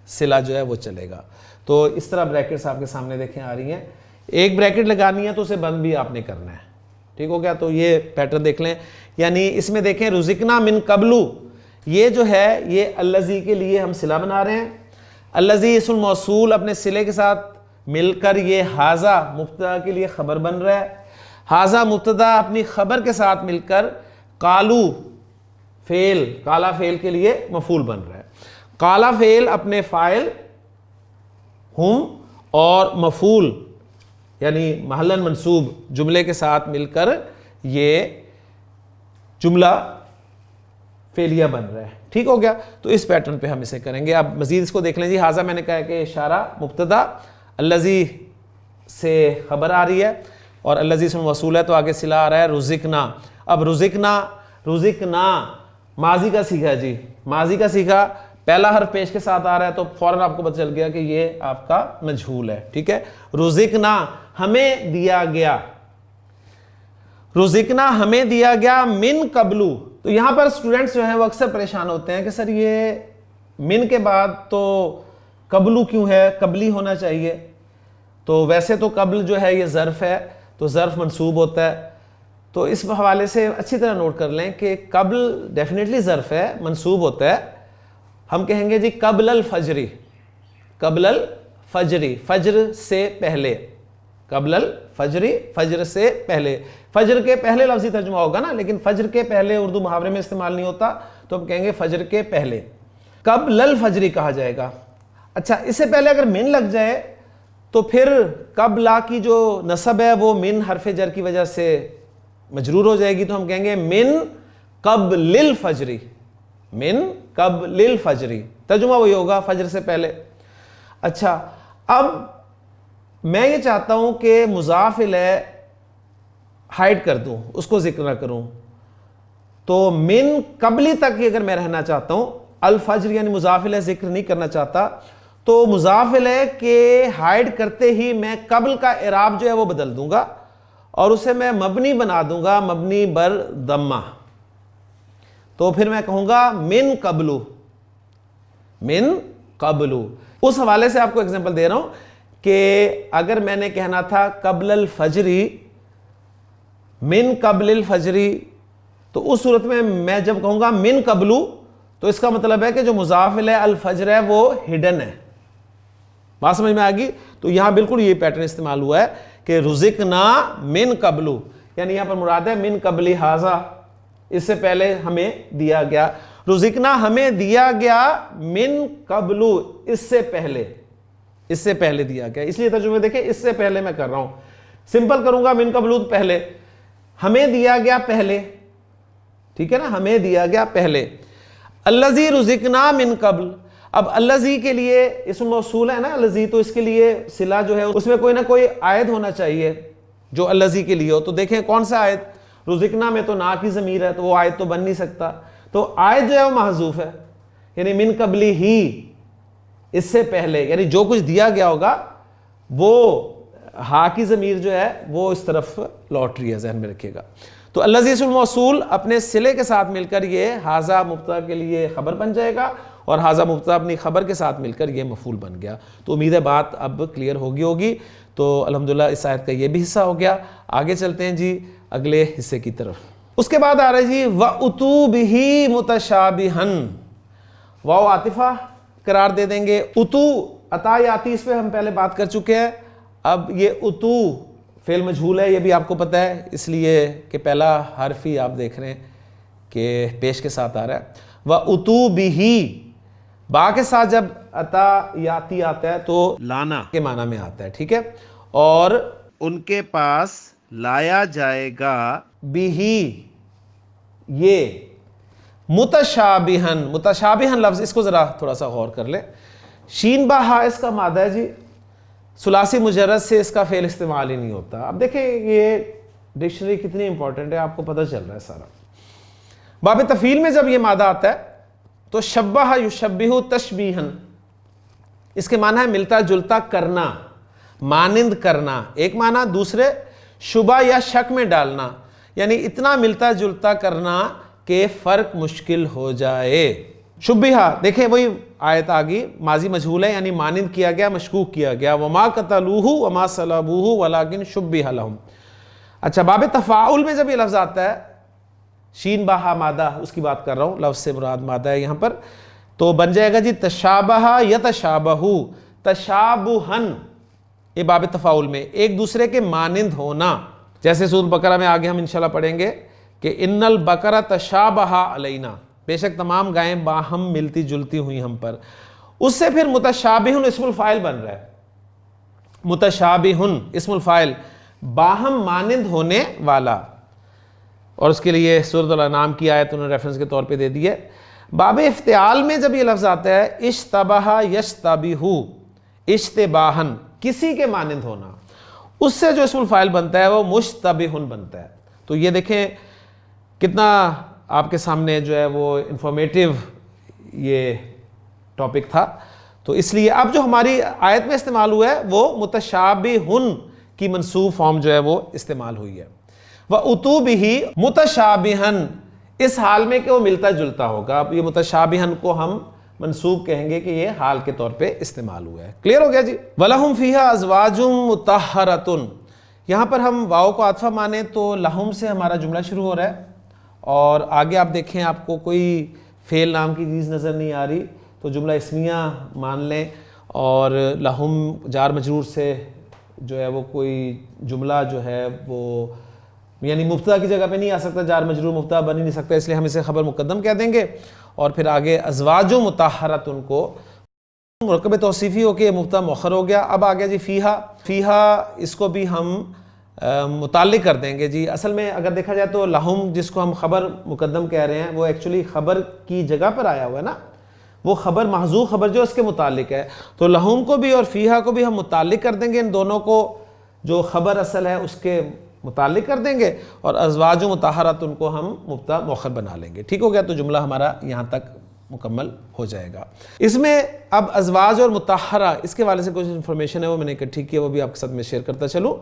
صلہ جو ہے وہ چلے گا۔ تو اس طرح بریکٹس آپ کے سامنے دیکھیں آ رہی ہیں، ایک بریکٹ لگانی ہے تو اسے بند بھی آپ نے کرنا ہے، ٹھیک ہو گیا۔ تو یہ پیٹرن دیکھ لیں، یعنی اس میں دیکھیں رزقنا من قبل، یہ جو ہے یہ الذی کے لیے ہم صلہ بنا رہے ہیں. الذی اسم الموصول اپنے صلے کے ساتھ مل کر یہ ھذا مبتدا کے لیے خبر بن رہا ہے. ھذا مبتدا اپنی خبر کے ساتھ مل کر قالو فعل قالا فعل کے لیے مفعول بن رہا ہے. قالا فعل اپنے فاعل ہم اور مفعول یعنی محلاً منصوب جملے کے ساتھ مل کر یہ جملہ فعلیہ بن رہا ہے. ٹھیک ہو گیا. تو اس پیٹرن پہ ہم اسے کریں گے. اب مزید اس کو دیکھ لیں جی. ھذا میں نے کہا کہ اشارہ مبتدا, الذی سے خبر آ رہی ہے اور الذی اسم موصول ہے تو آگے صلہ آ رہا ہے رزقنا. اب رزقنا ماضی کا سیکھا جی. ماضی کا سیکھا پہلا حرف پیش کے ساتھ آ رہا ہے تو فوراً آپ کو پتہ چل گیا کہ یہ آپ کا مجہول ہے. ٹھیک ہے. رزقنا ہمیں دیا گیا. رزقنا ہمیں دیا گیا من قبلو. تو یہاں پر اسٹوڈنٹس جو ہیں وہ اکثر پریشان ہوتے ہیں کہ سر یہ من کے بعد تو قبلو کیوں ہے, قبلی ہونا چاہیے. تو ویسے تو قبل جو ہے یہ ظرف ہے تو ظرف منصوب ہوتا ہے. تو اس حوالے سے اچھی طرح نوٹ کر لیں کہ قبل ڈیفینیٹلی ظرف ہے, منصوب ہوتا ہے. ہم کہیں گے جی قبل الفجری, قبل الفجری فجر سے پہلے, قبل الفجری فجر سے پہلے. فجر کے پہلے لفظی ترجمہ ہوگا نا, لیکن فجر کے پہلے اردو محاورے میں استعمال نہیں ہوتا تو ہم کہیں گے فجر کے پہلے. قبل الفجری کہا جائے گا. اچھا اس سے پہلے اگر من لگ جائے تو پھر قبلا کی جو نصب ہے وہ من حرف جر کی وجہ سے مجرور ہو جائے گی تو ہم کہیں گے من قبل الفجری, من قبل الفجری. ترجمہ وہی ہوگا فجر سے پہلے. اچھا اب میں یہ چاہتا ہوں کہ مضاف الیہ ہائڈ کر دوں, اس کو ذکر نہ کروں. تو من قبلی تک اگر میں رہنا چاہتا ہوں, الفجر یعنی مضاف الیہ ذکر نہیں کرنا چاہتا, تو مضاف الیہ کے ہائڈ کرتے ہی میں قبل کا اعراب جو ہے وہ بدل دوں گا اور اسے میں مبنی بنا دوں گا, مبنی بر ضمہ. تو پھر میں کہوں گا من قبلو, من قبلو. اس حوالے سے آپ کو ایگزامپل دے رہا ہوں کہ اگر میں نے کہنا تھا قبل الفجری, من قبل الفجری, تو اس صورت میں میں جب کہوں گا من قبلو تو اس کا مطلب ہے کہ جو مضاف الیہ الفجر ہے وہ ہڈن ہے. بات سمجھ میں آ گئی. تو یہاں بالکل یہ پیٹرن استعمال ہوا ہے کہ رزقنا من قبلو, یعنی یہاں پر مراد ہے من قبلی ھذا, اس سے پہلے ہمیں دیا گیا. رزقنا ہمیں دیا گیا من قبلو, اس سے پہلے, اس سے پہلے دیا گیا. اس لیے ترجمے دیکھیں اس سے پہلے میں کر رہا ہوں. سمپل کروں گا من قبلو پہلے, ہمیں دیا گیا پہلے. ٹھیک ہے نا, ہمیں دیا گیا پہلے. الذی رزقنا من قبل. اب الذی کے لیے اسم موصول ہے نا الذی, تو اس کے لیے صلہ جو ہے اس میں کوئی نہ کوئی عائد ہونا چاہیے جو الذی کے لیے ہو. تو دیکھیں کون سا عائد, رزقنا میں تو نا کی ضمیر ہے تو وہ عائد تو بن نہیں سکتا. تو عائد جو ہے وہ محذوف ہے, یعنی من قبلی ہی, اس سے پہلے, یعنی جو کچھ دیا گیا ہوگا وہ ہا کی ضمیر جو ہے وہ اس طرف لوٹ رہی ہے, ذہن میں رکھیے گا. تو الذی اسم موصول اپنے صلے کے ساتھ مل کر یہ ھذا مبتدا کے لیے خبر بن جائے گا اور ھذا مبتدا اپنی خبر کے ساتھ مل کر یہ مفعول بن گیا. تو امید ہے بات اب کلیئر ہوگی. تو الحمدللہ اس آیت کا یہ بھی حصہ ہو گیا. آگے چلتے ہیں جی اگلے حصے کی طرف. اس کے بعد آ رہا ہے جی وَأُتُوا بِهِ مُتَشَابِهًا. واو عاطفہ قرار دے دیں گے. اتو عطا یاتی اس پہ ہم پہلے بات کر چکے ہیں. اب یہ اتو فعل مجہول ہے, یہ بھی آپ کو پتہ ہے, اس لیے کہ پہلا حرف ہی آپ دیکھ رہے ہیں کہ پیش کے ساتھ آ رہا ہے. وَأُتُوا بِهِ, با کے ساتھ جب عطا یاتی آتا ہے تو لانا کے معنی میں آتا ہے. ٹھیک ہے, اور ان کے پاس لایا جائے گا بِهِ, یہ متشابہن. متشابہن لفظ اس کو ذرا تھوڑا سا غور کر لیں. شین با ہا اس کا مادہ ہے جی, ثلاثی مجرد سے اس کا فعل استعمال ہی نہیں ہوتا. اب دیکھیں یہ ڈکشنری کتنی امپورٹنٹ ہے, آپ کو پتہ چل رہا ہے سارا. باب تفعیل میں جب یہ مادہ آتا ہے تو شبہ یشبہ تشبیہن, اس کے معنی ہے ملتا جلتا کرنا, مانند کرنا ایک معنی, دوسرے شبہ یا شک میں ڈالنا, یعنی اتنا ملتا جلتا کرنا کہ فرق مشکل ہو جائے. شبیہ دیکھیں وہی آیت آگی, ماضی مجہول ہے یعنی مانند کیا گیا, مشکوک کیا گیا. وما قتلوہ وما صلبوہ ولکن شبیہ لہم. اچھا باب تفاعل میں جب یہ لفظ آتا ہے شین باہا مادہ اس کی بات کر رہا ہوں، لفظ سے مراد مادہ ہے یہاں پر، تو بن جائے گا جی تشابہ یتشابہ، تشابہن، یہ باب تفاعل میں ایک دوسرے کے مانند ہونا، جیسے سورۃ البقرہ میں آگے ہم انشاءاللہ پڑھیں گے کہ ان البقرہ تشابہ علینا، بے شک تمام گائیں باہم ملتی جلتی ہوئی ہم پر. اس سے پھر متشابہن اسم الفاعل بن رہا ہے، متشابہن اسم الفاعل، باہم مانند ہونے والا. اور اس کے لیے سورۃ الانعام کی آیت انہوں نے ریفرنس کے طور پہ دے دی ہے. باب افتعال میں جب یہ لفظ آتا ہے اشتبہ یشتبہ، اشتباہن، کسی کے مانند ہونا، اس سے جو اسم الفاعل بنتا ہے وہ مشتبہن بنتا ہے. تو یہ دیکھیں کتنا آپ کے سامنے جو ہے وہ انفارمیٹیو یہ ٹاپک تھا. تو اس لیے اب جو ہماری آیت میں استعمال ہوا ہے وہ متشابہن کی منصوب فارم جو ہے وہ استعمال ہوئی ہے. وَأُتُوا بِهِ مُتَشَابِهًا، اس حال میں کہ وہ ملتا جلتا ہوگا. اب یہ متشابہن کو ہم منصوب کہیں گے کہ یہ حال کے طور پہ استعمال ہوا ہے. کلیئر ہو گیا جی. وَلَهُمْ فِيهَا أَزْوَاجٌ مُطَهَّرَةٌ، یہاں پر ہم واو کو عاطفہ مانیں تو لہم سے ہمارا جملہ شروع ہو رہا ہے، اور آگے آپ دیکھیں آپ کو کوئی فعل نام کی چیز نظر نہیں آ رہی تو جملہ اسمیہ مان لیں، اور لہم جار مجرور سے جو ہے وہ کوئی جملہ جو ہے وہ یعنی مبتدا کی جگہ پہ نہیں آ سکتا، جار مجرور مبتدا بن ہی نہیں سکتا، اس لیے ہم اسے خبر مقدم کہہ دیں گے. اور پھر آگے ازواج مطہرۃ کو مرکب توصیفی ہو کے یہ مبتدا مؤخر ہو گیا. اب آ گیا جی فیہا، فیہا اس کو بھی ہم متعلق کر دیں گے جی. اصل میں اگر دیکھا جائے تو لہم جس کو ہم خبر مقدم کہہ رہے ہیں وہ ایکچولی خبر کی جگہ پر آیا ہوا ہے نا، وہ خبر محذوف خبر جو اس کے متعلق ہے، تو لہم کو بھی اور فیہا کو بھی ہم متعلق کر دیں گے، ان دونوں کو جو خبر اصل ہے اس کے متعلق کر دیں گے، اور ازواج مطہرۃ ان کو ہم مبتدا مؤخر بنا لیں گے. ٹھیک ہو گیا، تو جملہ ہمارا یہاں تک مکمل ہو جائے گا. اس میں اب ازواج اور مطہرہ اس کے والے سے کچھ انفارمیشن ہے وہ میں نے اکٹھی کی ہے، وہ بھی آپ کے ساتھ میں شیئر کرتا چلوں.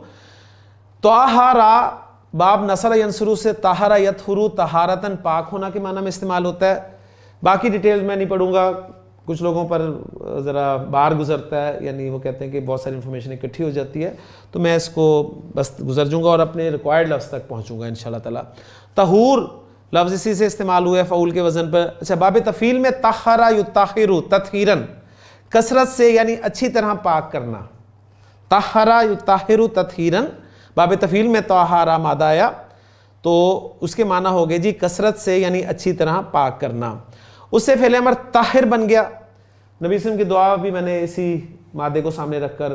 طہارا باب نصر ینصرو سے طہارا یطہرو طہارتاً پاک ہونا کے معنی میں استعمال ہوتا ہے. باقی ڈیٹیل میں نہیں پڑھوں گا، کچھ لوگوں پر ذرا بار گزرتا ہے، یعنی وہ کہتے ہیں کہ بہت ساری انفارمیشن اکٹھی ہو جاتی ہے، تو میں اس کو بس گزر جوں گا اور اپنے ریکوائرڈ لفظ تک پہنچوں گا انشاءاللہ تعالی. طہور لفظ اسی سے استعمال ہوا ہے فعول کے وزن پر. اچھا، باب تفعیل میں طہر یطہر تطہیراً، کثرت سے یعنی اچھی طرح پاک کرنا. طہر یطہر تطہیراً، باب تفعیل میں طہارا مادہ آیا تو اس کے معنی ہو گئے جی کثرت سے یعنی اچھی طرح پاک کرنا. اس سے فعل امر طاہر بن گیا. نبی صلی اللہ علیہ وسلم کی دعا بھی میں نے اسی مادے کو سامنے رکھ کر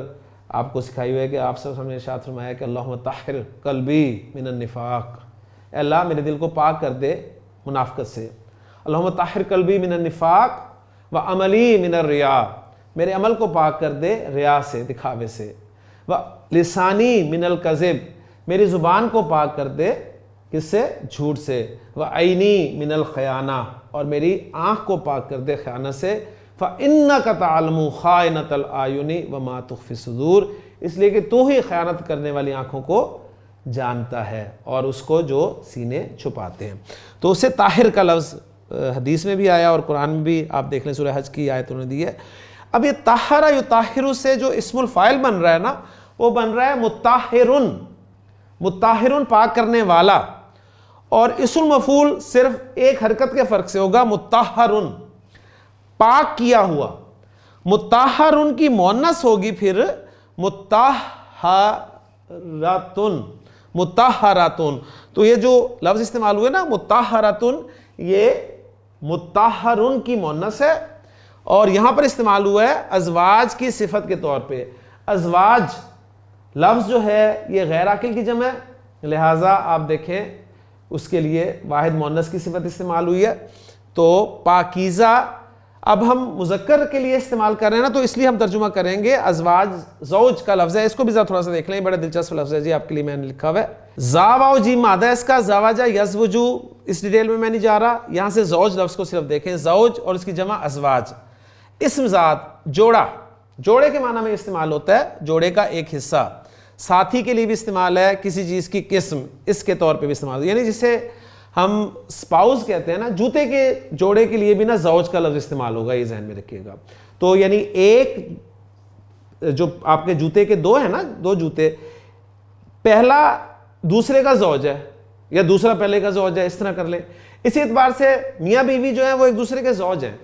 آپ کو سکھائی ہوئی ہے کہ آپ صلی اللہ علیہ وسلم نے ارشاد فرمایا کہ اللہم طہر قلبی من النفاق، اے اللہ میرے دل کو پاک کر دے منافقت سے. اللہم طہر قلبی من النفاق وعملی من الریا، میرے عمل کو پاک کر دے ریا سے، دکھاوے سے. لسانی من الکذب، میری زبان کو پاک کر دے کس سے؟ جھوٹ سے. وعینی من الخیانہ، اور میری آنکھ کو پاک کر دے خیانت سے. فَإِنَّكَ تَعْلَمُ خَائِنَةَ الْأَعْيُنِ وَمَا تُخْفِي الصُّدُورِ، اس لیے کہ تو ہی خیانت کرنے والی آنکھوں کو جانتا ہے اور اس کو جو سینے چھپاتے ہیں. تو اسے طاہر کا لفظ حدیث میں بھی آیا اور قرآن میں بھی آپ دیکھ لیں، سورہ حج کی آیت انہوں نے دی ہے. اب یہ طہر یطہر سے جو اسم الفاعل بن رہا ہے نا، وہ بن رہا ہے مطہرن، مطہرن پاک کرنے والا، اور اسم المفعول صرف ایک حرکت کے فرق سے ہوگا، مطہرن پاک کیا ہوا. مطہرن کی مؤنث ہوگی پھر مطہراتن، مطہراتن. تو یہ جو لفظ استعمال ہوئے نا مطہراتن، یہ مطہرن کی مؤنث ہے اور یہاں پر استعمال ہوا ہے ازواج کی صفت کے طور پہ. ازواج لفظ جو ہے یہ غیر عاقل کی جمع ہے، لہٰذا آپ دیکھیں اس کے لیے واحد مؤنث کی صفت استعمال ہوئی ہے. تو پاکیزہ اب ہم مذکر کے لیے استعمال کر رہے ہیں نا، تو اس لیے ہم ترجمہ کریں گے ازواج. زوج کا لفظ ہے، اس کو بھی ذرا تھوڑا سا دیکھ لیں، بڑا دلچسپ لفظ ہے جی، آپ کے لیے میں نے لکھا ہوا ہے. زا واو جیم مادہ اس کا، زواجہ یزوجو، اس ڈیٹیل میں نہیں جا رہا. یہاں سے زوج لفظ کو صرف دیکھیں، زوج اور اس کی جمع ازواج. اسم ذات، جوڑا، جوڑے کے معنی میں استعمال ہوتا ہے، جوڑے کا ایک حصہ. ساتھی کے لیے بھی استعمال ہے، کسی چیز کی قسم اس کے طور پہ بھی استعمال، یعنی جسے ہم سپاؤز کہتے ہیں نا، جوتے کے جوڑے کے لیے بھی نا زوج کا لفظ استعمال ہوگا، یہ ذہن میں رکھیے گا. تو یعنی ایک جو آپ کے جوتے کے دو ہیں نا، دو جوتے، پہلا دوسرے کا زوج ہے، یا دوسرا پہلے کا زوج ہے، اس طرح کر لیں۔ اسی اعتبار سے میاں بیوی جو ہیں وہ ایک دوسرے کے زوج ہیں،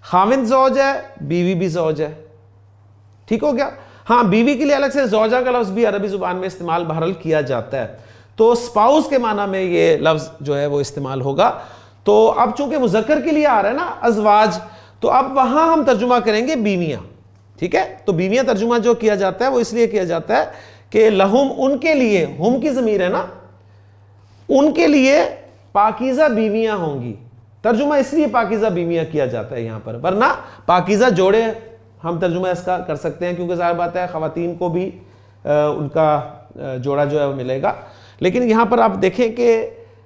خاوند زوج ہے، بیوی بھی زوج ہے، ٹھیک ہو گیا۔ ہاں بیوی کے لیے الگ سے زوجہ کا لفظ بھی عربی زبان میں استعمال بہرحال کیا جاتا ہے، تو اسپاؤس کے معنی میں یہ لفظ جو ہے وہ استعمال ہوگا۔ تو اب چونکہ مذکر کے لیے آ رہا ہے نا ازواج، تو اب وہاں ہم ترجمہ کریں گے بیویاں، ٹھیک ہے۔ تو بیویاں ترجمہ جو کیا جاتا ہے وہ اس لیے کیا جاتا ہے کہ لہم، ان کے لیے، ہم کی ضمیر ہے نا، ان کے لیے پاکیزہ بیویاں ہوں گی۔ ترجمہ اس لیے پاکیزہ بیویاں کیا جاتا ہے یہاں پر، ورنہ پاکیزہ جوڑے ہم ترجمہ اس کا کر سکتے ہیں، کیونکہ ظاہر بات ہے خواتین کو بھی ان کا جوڑا جو ہے وہ ملے گا۔ لیکن یہاں پر آپ دیکھیں کہ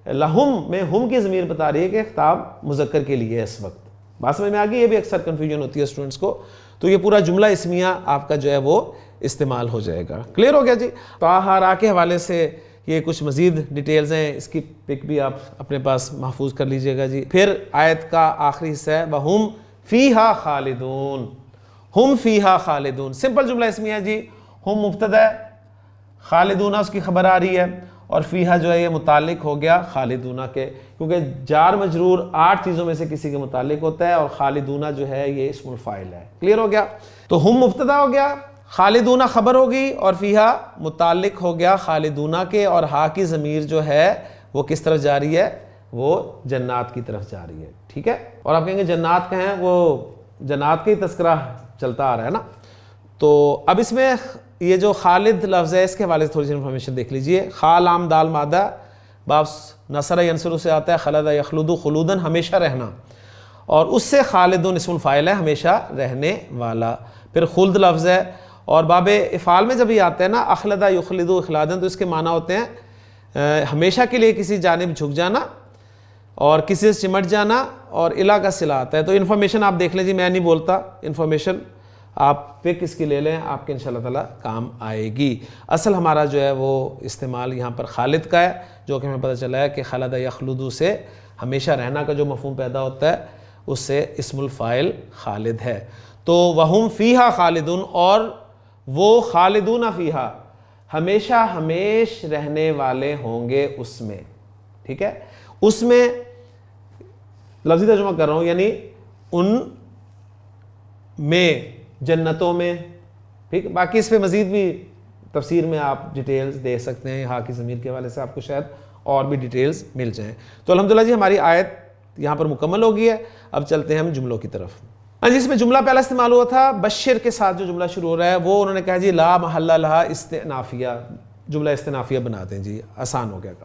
لہم میں ہم کی ضمیر بتا رہی ہے کہ خطاب مذکر کے لیے ہے اس وقت۔ بات سمجھ میں آ گئی؟ یہ بھی اکثر کنفیوژن ہوتی ہے اسٹوڈنٹس کو، تو یہ پورا جملہ اسمیہ آپ کا جو ہے وہ استعمال ہو جائے گا۔ کلیئر ہو گیا جی؟ طٰہٰ را کے حوالے سے یہ کچھ مزید ڈیٹیلز ہیں، اس کی پک بھی آپ اپنے پاس محفوظ کر لیجئے گا جی۔ پھر آیت کا آخری حصہ ہے وَهُمْ فِيهَا خَالِدُونَ، ہم فیہا خالدون، سمپل جملہ اسمیہ جی۔ ہم مبتدا ہے، خالدون اس کی خبر آ رہی ہے، اور فیہا جو ہے یہ متعلق ہو گیا خالدون کے، کیونکہ جار مجرور 8 چیزوں میں سے کسی کے متعلق ہوتا ہے، اور خالدون جو ہے یہ اسم الفاعل ہے۔ کلیئر ہو گیا؟ تو ہم مبتدا ہو گیا، خالدون خبر ہوگی، اور فیہا متعلق ہو گیا خالدون کے، اور ہا کی ضمیر جو ہے وہ کس طرف جا رہی ہے؟ وہ جنات کی طرف جا رہی ہے، ٹھیک ہے۔ اور آپ کہیں گے جنات کہیں ہیں، وہ جنات کا ہی تذکرہ چلتا آ رہا ہے نا۔ تو اب اس میں یہ جو خالد لفظ ہے اس کے حوالے سے تھوڑی سی انفارمیشن دیکھ لیجئے۔ خا لام دال مادہ، باب نصر ینصر سے آتا ہے، خلد یخلد خلودن، ہمیشہ رہنا، اور اس سے خالدون اسم الفاعل ہے، ہمیشہ رہنے والا۔ پھر خلد لفظ ہے، اور باب افعال میں جب یہ آتا ہے نا اخلد یخلد اخلادن، تو اس کے معنی ہوتے ہیں ہمیشہ کے لیے کسی جانب جھک جانا اور کسی سے چمٹ جانا، اور الہ کا صلہ آتا ہے۔ تو انفارمیشن آپ دیکھ لیں جی، میں نہیں بولتا، انفارمیشن آپ پک اس کی لے لیں، آپ کے انشاءاللہ تعالی کام آئے گی۔ اصل ہمارا جو ہے وہ استعمال یہاں پر خالد کا ہے، جو کہ ہمیں پتہ چلا ہے کہ خلد یخلد سے ہمیشہ رہنا کا جو مفہوم پیدا ہوتا ہے اس سے اسم الفاعل خالد ہے۔ تو وَهُمْ فِيهَا خالدون، اور وہ خالدون فیہا، ہمیشہ ہمیش رہنے والے ہوں گے اس میں، ٹھیک ہے۔ اس میں لفظی ترجمہ کر رہا ہوں، یعنی ان میں، جنتوں میں، ٹھیک۔ باقی اس پہ مزید بھی تفسیر میں آپ ڈیٹیلز دے سکتے ہیں، ہاں کی ضمیر کے حوالے سے آپ کو شاید اور بھی ڈیٹیلز مل جائیں۔ تو الحمدللہ جی ہماری آیت یہاں پر مکمل ہو گئی ہے۔ اب چلتے ہیں ہم جملوں کی طرف۔ جس میں جملہ پہلا استعمال ہوا تھا بشر کے ساتھ، جو جملہ شروع ہو رہا ہے وہ انہوں نے کہا جی لا محل لہا استئنافیہ، جملہ استئنافیہ بنا دیں جی، آسان ہو گیا گا۔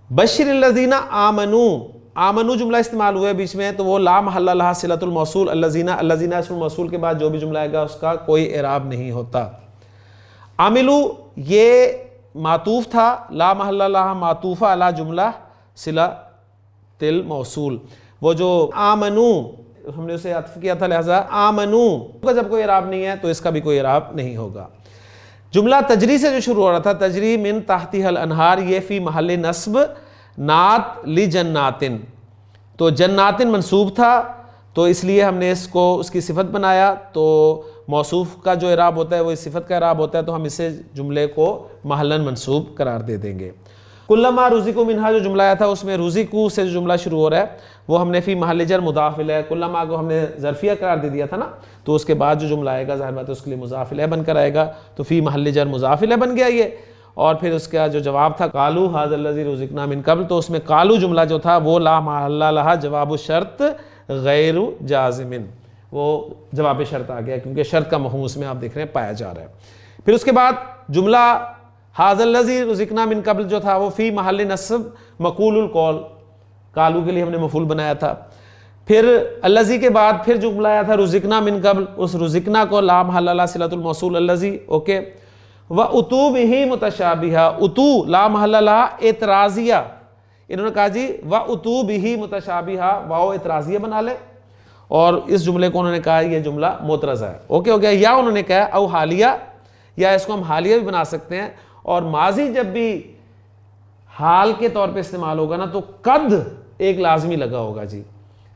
بشر الذین آمنوا، آمنو جملہ استعمال ہوا ہے بیچ میں، تو وہ لا محل لہا صلۃ الموصول، الذین، الذین اسم الموصول کے بعد جو بھی جملہ آئے گا اس کا کوئی اعراب نہیں ہوتا۔ عاملو یہ معطوف تھا، لا محل لہا معطوفہ علی جملہ صلۃ الموصول، وہ جو آمنو ہم نے اسے عطف کیا تھا، لہذا آمنو کا جب کوئی اعراب نہیں ہے تو اس کا بھی کوئی اعراب نہیں ہوگا۔ جملہ تجری سے جو شروع ہو رہا تھا، تجری من تحتها الانہار، یہ فی محل نصب نعت لجناتن، تو جناتن منصوب تھا تو اس لیے ہم نے اس کو اس کی صفت بنایا، تو موصوف کا جو اعراب ہوتا ہے وہ اس صفت کا اعراب ہوتا ہے، تو ہم اسے جملے کو محلاً منصوب قرار دے دیں گے۔ کلما رزقوا منہا جو جملہ آیا تھا اس میں رزقوا سے جو جملہ شروع ہو رہا ہے وہ ہم نے فی محل جر مضاف الیہ، کلما کو ہم نے ظرفیہ قرار دے دیا تھا نا، تو اس کے بعد جو جملہ آئے گا ظاہر بات ہے اس کے لیے مضاف الیہ بن کر آئے گا، تو فی محل جر مضاف الیہ بن گیا یہ۔ اور پھر اس کا جو جواب تھا قالوا ھذا الذی رزقنا من قبل، تو اس میں قالوا جملہ جو تھا وہ لا محل لہا جواب الشرط غیر جازم، وہ جواب شرط آ گیا کیونکہ شرط کا مفہوم اس میں آپ دیکھ رہے ہیں پایا جا رہا ہے۔ پھر اس کے بعد جملہ ھذا الذی رزقنا من قبل جو تھا وہ فی محل نصب مقول القول، قالوا کے لیے ہم نے مفعول بنایا تھا۔ پھر الذی کے بعد پھر جملہ آیا تھا رزقنا من قبل، اس رزقنا کو لا محل لہا صلۃ الموصول الذی، اوکے۔ وَأُتُوا بِهِ مُتَشَابِهًا، اتو لا محل لہا اعتراضیہ، انہوں نے کہا جی وَأُتُوا بِهِ مُتَشَابِهًا، واو اعتراضیہ بنا لے، اور اس جملے کو انہوں نے کہا یہ جملہ معترض ہے، اوکے ہو گیا۔ یا انہوں نے کہا او حالیہ، یا اس کو ہم حالیہ بھی بنا سکتے ہیں، اور ماضی جب بھی حال کے طور پہ استعمال ہوگا نا تو قد ایک لازمی لگا ہوگا جی،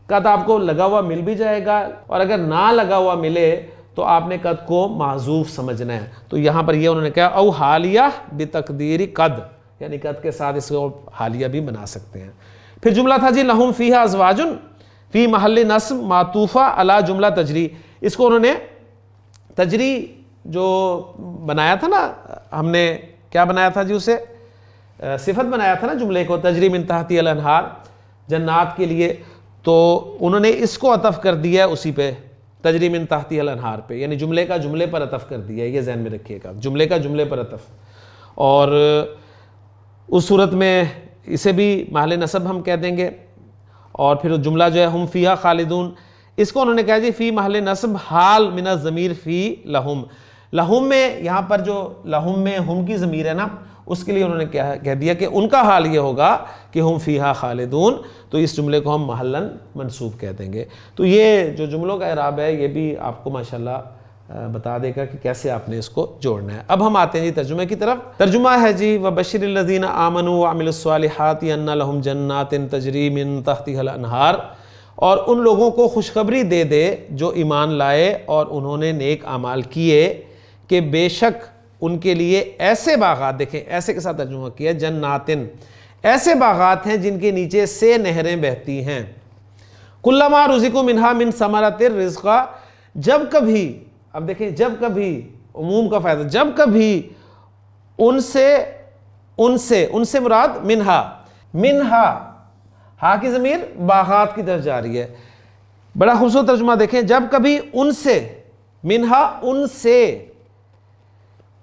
قد آپ کو لگا ہوا مل بھی جائے گا، اور اگر نہ لگا ہوا ملے تو آپ نے قد کو معذوف سمجھنا ہے، تو یہاں پر یہ انہوں نے کہا او حالیہ بتقدیر قد، یعنی قد کے ساتھ اس کو حالیہ بھی بنا سکتے ہیں. پھر جملہ تھا جی لہم فیہا ازواج فی محل نصب معطوفہ علی جملہ تجری. اس کو انہوں نے تجری جو بنایا تھا نا، ہم نے کیا بنایا تھا جی، اسے صفت بنایا تھا نا جملے کو، تجری من تحتی الانہار، جنات کے لیے. تو انہوں نے اس کو عطف کر دیا اسی پہ، تجری من تحتی الانہار پہ، یعنی جملے کا جملے پر عطف کر دیا. یہ ذہن میں رکھیے گا، جملے کا جملے پر عطف. اور اس صورت میں اسے بھی محل نصب ہم کہہ دیں گے. اور پھر جملہ جو ہے ہم فیہا خالدون، اس کو انہوں نے کہا جی فی محل نصب حال من الضمیر فی لہم. لہم میں یہاں پر جو لہم میں ہم کی ضمیر ہے نا، اس کے لیے انہوں نے کہہ دیا کہ ان کا حال یہ ہوگا کہ ہم فیہا خالدون، تو اس جملے کو ہم محلاً منصوب کہہ دیں گے. تو یہ جو جملوں کا اعراب ہے یہ بھی آپ کو ماشاءاللہ بتا دے گا کہ کیسے آپ نے اس کو جوڑنا ہے. اب ہم آتے ہیں جی ترجمے کی طرف. ترجمہ ہے جی وَبَشِّرِ الَّذِينَ آمَنُوا وَعَمِلُوا الصَّالِحَاتِ أَنَّ لَهُمْ جَنَّاتٍ تَجْرِي مِن تَحْتِهَا الْأَنْهَارُ، اور ان لوگوں کو خوشخبری دے دے جو ایمان لائے اور انہوں نے نیک اعمال کیے کہ بے شک ان کے لیے ایسے باغات، دیکھیں ایسے کے ساتھ ترجمہ کیا، جناتن، ایسے باغات ہیں جن کے نیچے سے نہریں بہتی ہیں. کلما رزقوا منہا من ثمرۃ الرزق، جب کبھی، اب دیکھیں جب کبھی عموم کا فائدہ، جب کبھی ان سے مراد منہا ہا کی ضمیر باغات کی طرف جا رہی ہے. بڑا خوبصورت ترجمہ دیکھیں، جب کبھی ان سے، منہا ان سے،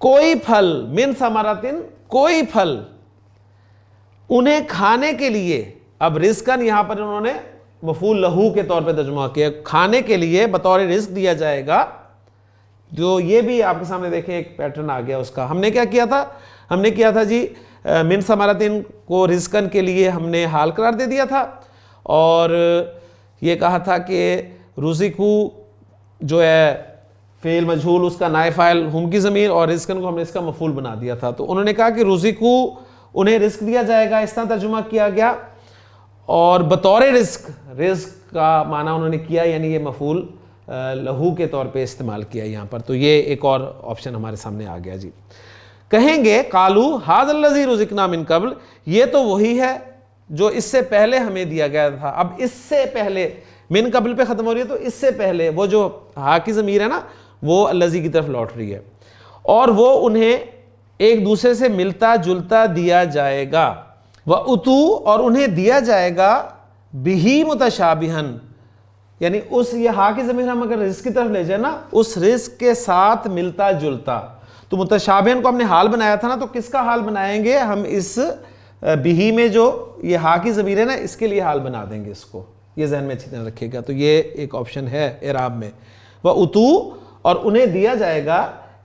کوئی پھل، من ثمرۃ کوئی پھل انہیں کھانے کے لیے. اب رزقاً یہاں پر انہوں نے مفعول لہو کے طور پہ ترجمہ کیا، کھانے کے لیے بطور رزق دیا جائے گا. جو یہ بھی آپ کے سامنے دیکھیں ایک پیٹرن آ گیا اس کا. ہم نے کیا کیا تھا؟ ہم نے کیا تھا جی من ثمرۃ کو رزقاً کے لیے ہم نے حال قرار دے دیا تھا، اور یہ کہا تھا کہ رزقو جو ہے فعل مجہول، اس کا نائب فاعل ہم کی ضمیر، اور رزقاً کو ہم نے اس کا مفعول بنا دیا تھا. تو انہوں نے کہا کہ رزقو انہیں رزق دیا جائے گا، اس طرح ترجمہ کیا گیا. اور بطور رزق کا معنی انہوں نے کیا، یعنی یہ مفعول لہو کے طور پہ استعمال کیا یہاں پر. تو یہ ایک اور آپشن ہمارے سامنے آ گیا جی. کہیں گے قالو ھذا الذی رزقنا من قبل، یہ تو وہی ہے جو اس سے پہلے ہمیں دیا گیا تھا. اب اس سے پہلے من قبل پہ ختم ہو رہی ہے، تو اس سے پہلے وہ جو ہا کی ضمیر ہے نا وہ الذی کی طرف لوٹ رہی ہے. اور وہ انہیں ایک دوسرے سے ملتا جلتا دیا جائے گا. وَأُتُوا، اور انہیں دیا جائے گا بِهِ مُتَشَابِهًا، یعنی اس یہ ہا کی ضمیر ہم اگر رزق کی طرف لے جائیں نا، اس رزق کے ساتھ ملتا جلتا. تو متشابہن کو ہم نے حال بنایا تھا نا، تو کس کا حال بنائیں گے ہم؟ اس بہی میں جو یہ ہا کی ضمیر ہے نا، اس کے لیے حال بنا دیں گے اس کو. یہ ذہن میں اچھی طرح رکھیے گا. تو یہ ایک آپشن ہے اعراب میں. وَأُتُوا، اور انہیں دیا جائے گا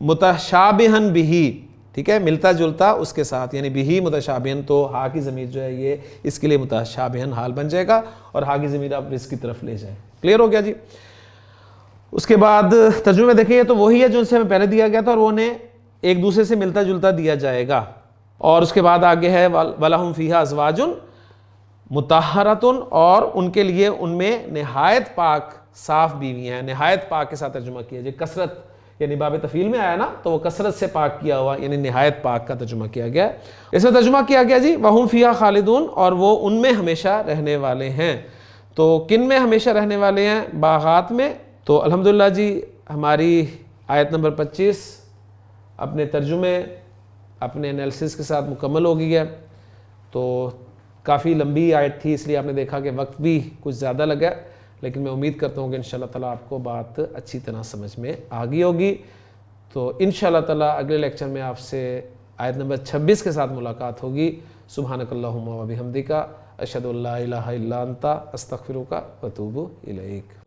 متشابہن بہی، ٹھیک ہے، ملتا جلتا اس کے ساتھ، یعنی بہی متشابہن. تو ہا کی ضمیر جو ہے یہ اس کے لیے متشابہن حال بن جائے گا، اور ہا کی ضمیر آپ رزق کی طرف لے جائیں. کلیئر ہو گیا جی. اس کے بعد ترجمے میں دیکھیں، تو وہی ہے جو ان سے ہمیں پہلے دیا گیا تھا، اور وہ انہیں ایک دوسرے سے ملتا جلتا دیا جائے گا. اور اس کے بعد آگے ہے وَلَهُمْ فِيهَا أَزْوَاجٌ مُطَهَّرَةٌ، اور ان کے لیے ان میں نہایت پاک صاف بیوی ہیں. نہایت پاک کے ساتھ ترجمہ کیا جائے، کثرت یعنی باب تفعیل میں آیا نا، تو وہ کثرت سے پاک کیا ہوا، یعنی نہایت پاک کا ترجمہ کیا گیا. اس میں ترجمہ کیا گیا جی وَهُمْ فِيهَا خَالِدُونَ، اور وہ ان میں ہمیشہ رہنے والے ہیں. تو کن میں ہمیشہ رہنے والے ہیں؟ باغات میں. تو الحمدللہ جی ہماری آیت نمبر 25 اپنے ترجمے اپنے انالیسس کے ساتھ مکمل ہو گئی ہے. تو کافی لمبی آیت تھی، اس لیے آپ نے دیکھا کہ وقت بھی کچھ زیادہ لگا، لیکن میں امید کرتا ہوں کہ انشاءاللہ تعالیٰ آپ کو بات اچھی طرح سمجھ میں آ گئی ہوگی. تو انشاءاللہ تعالیٰ اگلے لیکچر میں آپ سے آیت نمبر 26 کے ساتھ ملاقات ہوگی. سبحانک اللہم و بحمدک، اشہد ان لا الہ الا انت، استغفرک و اتوب الیک.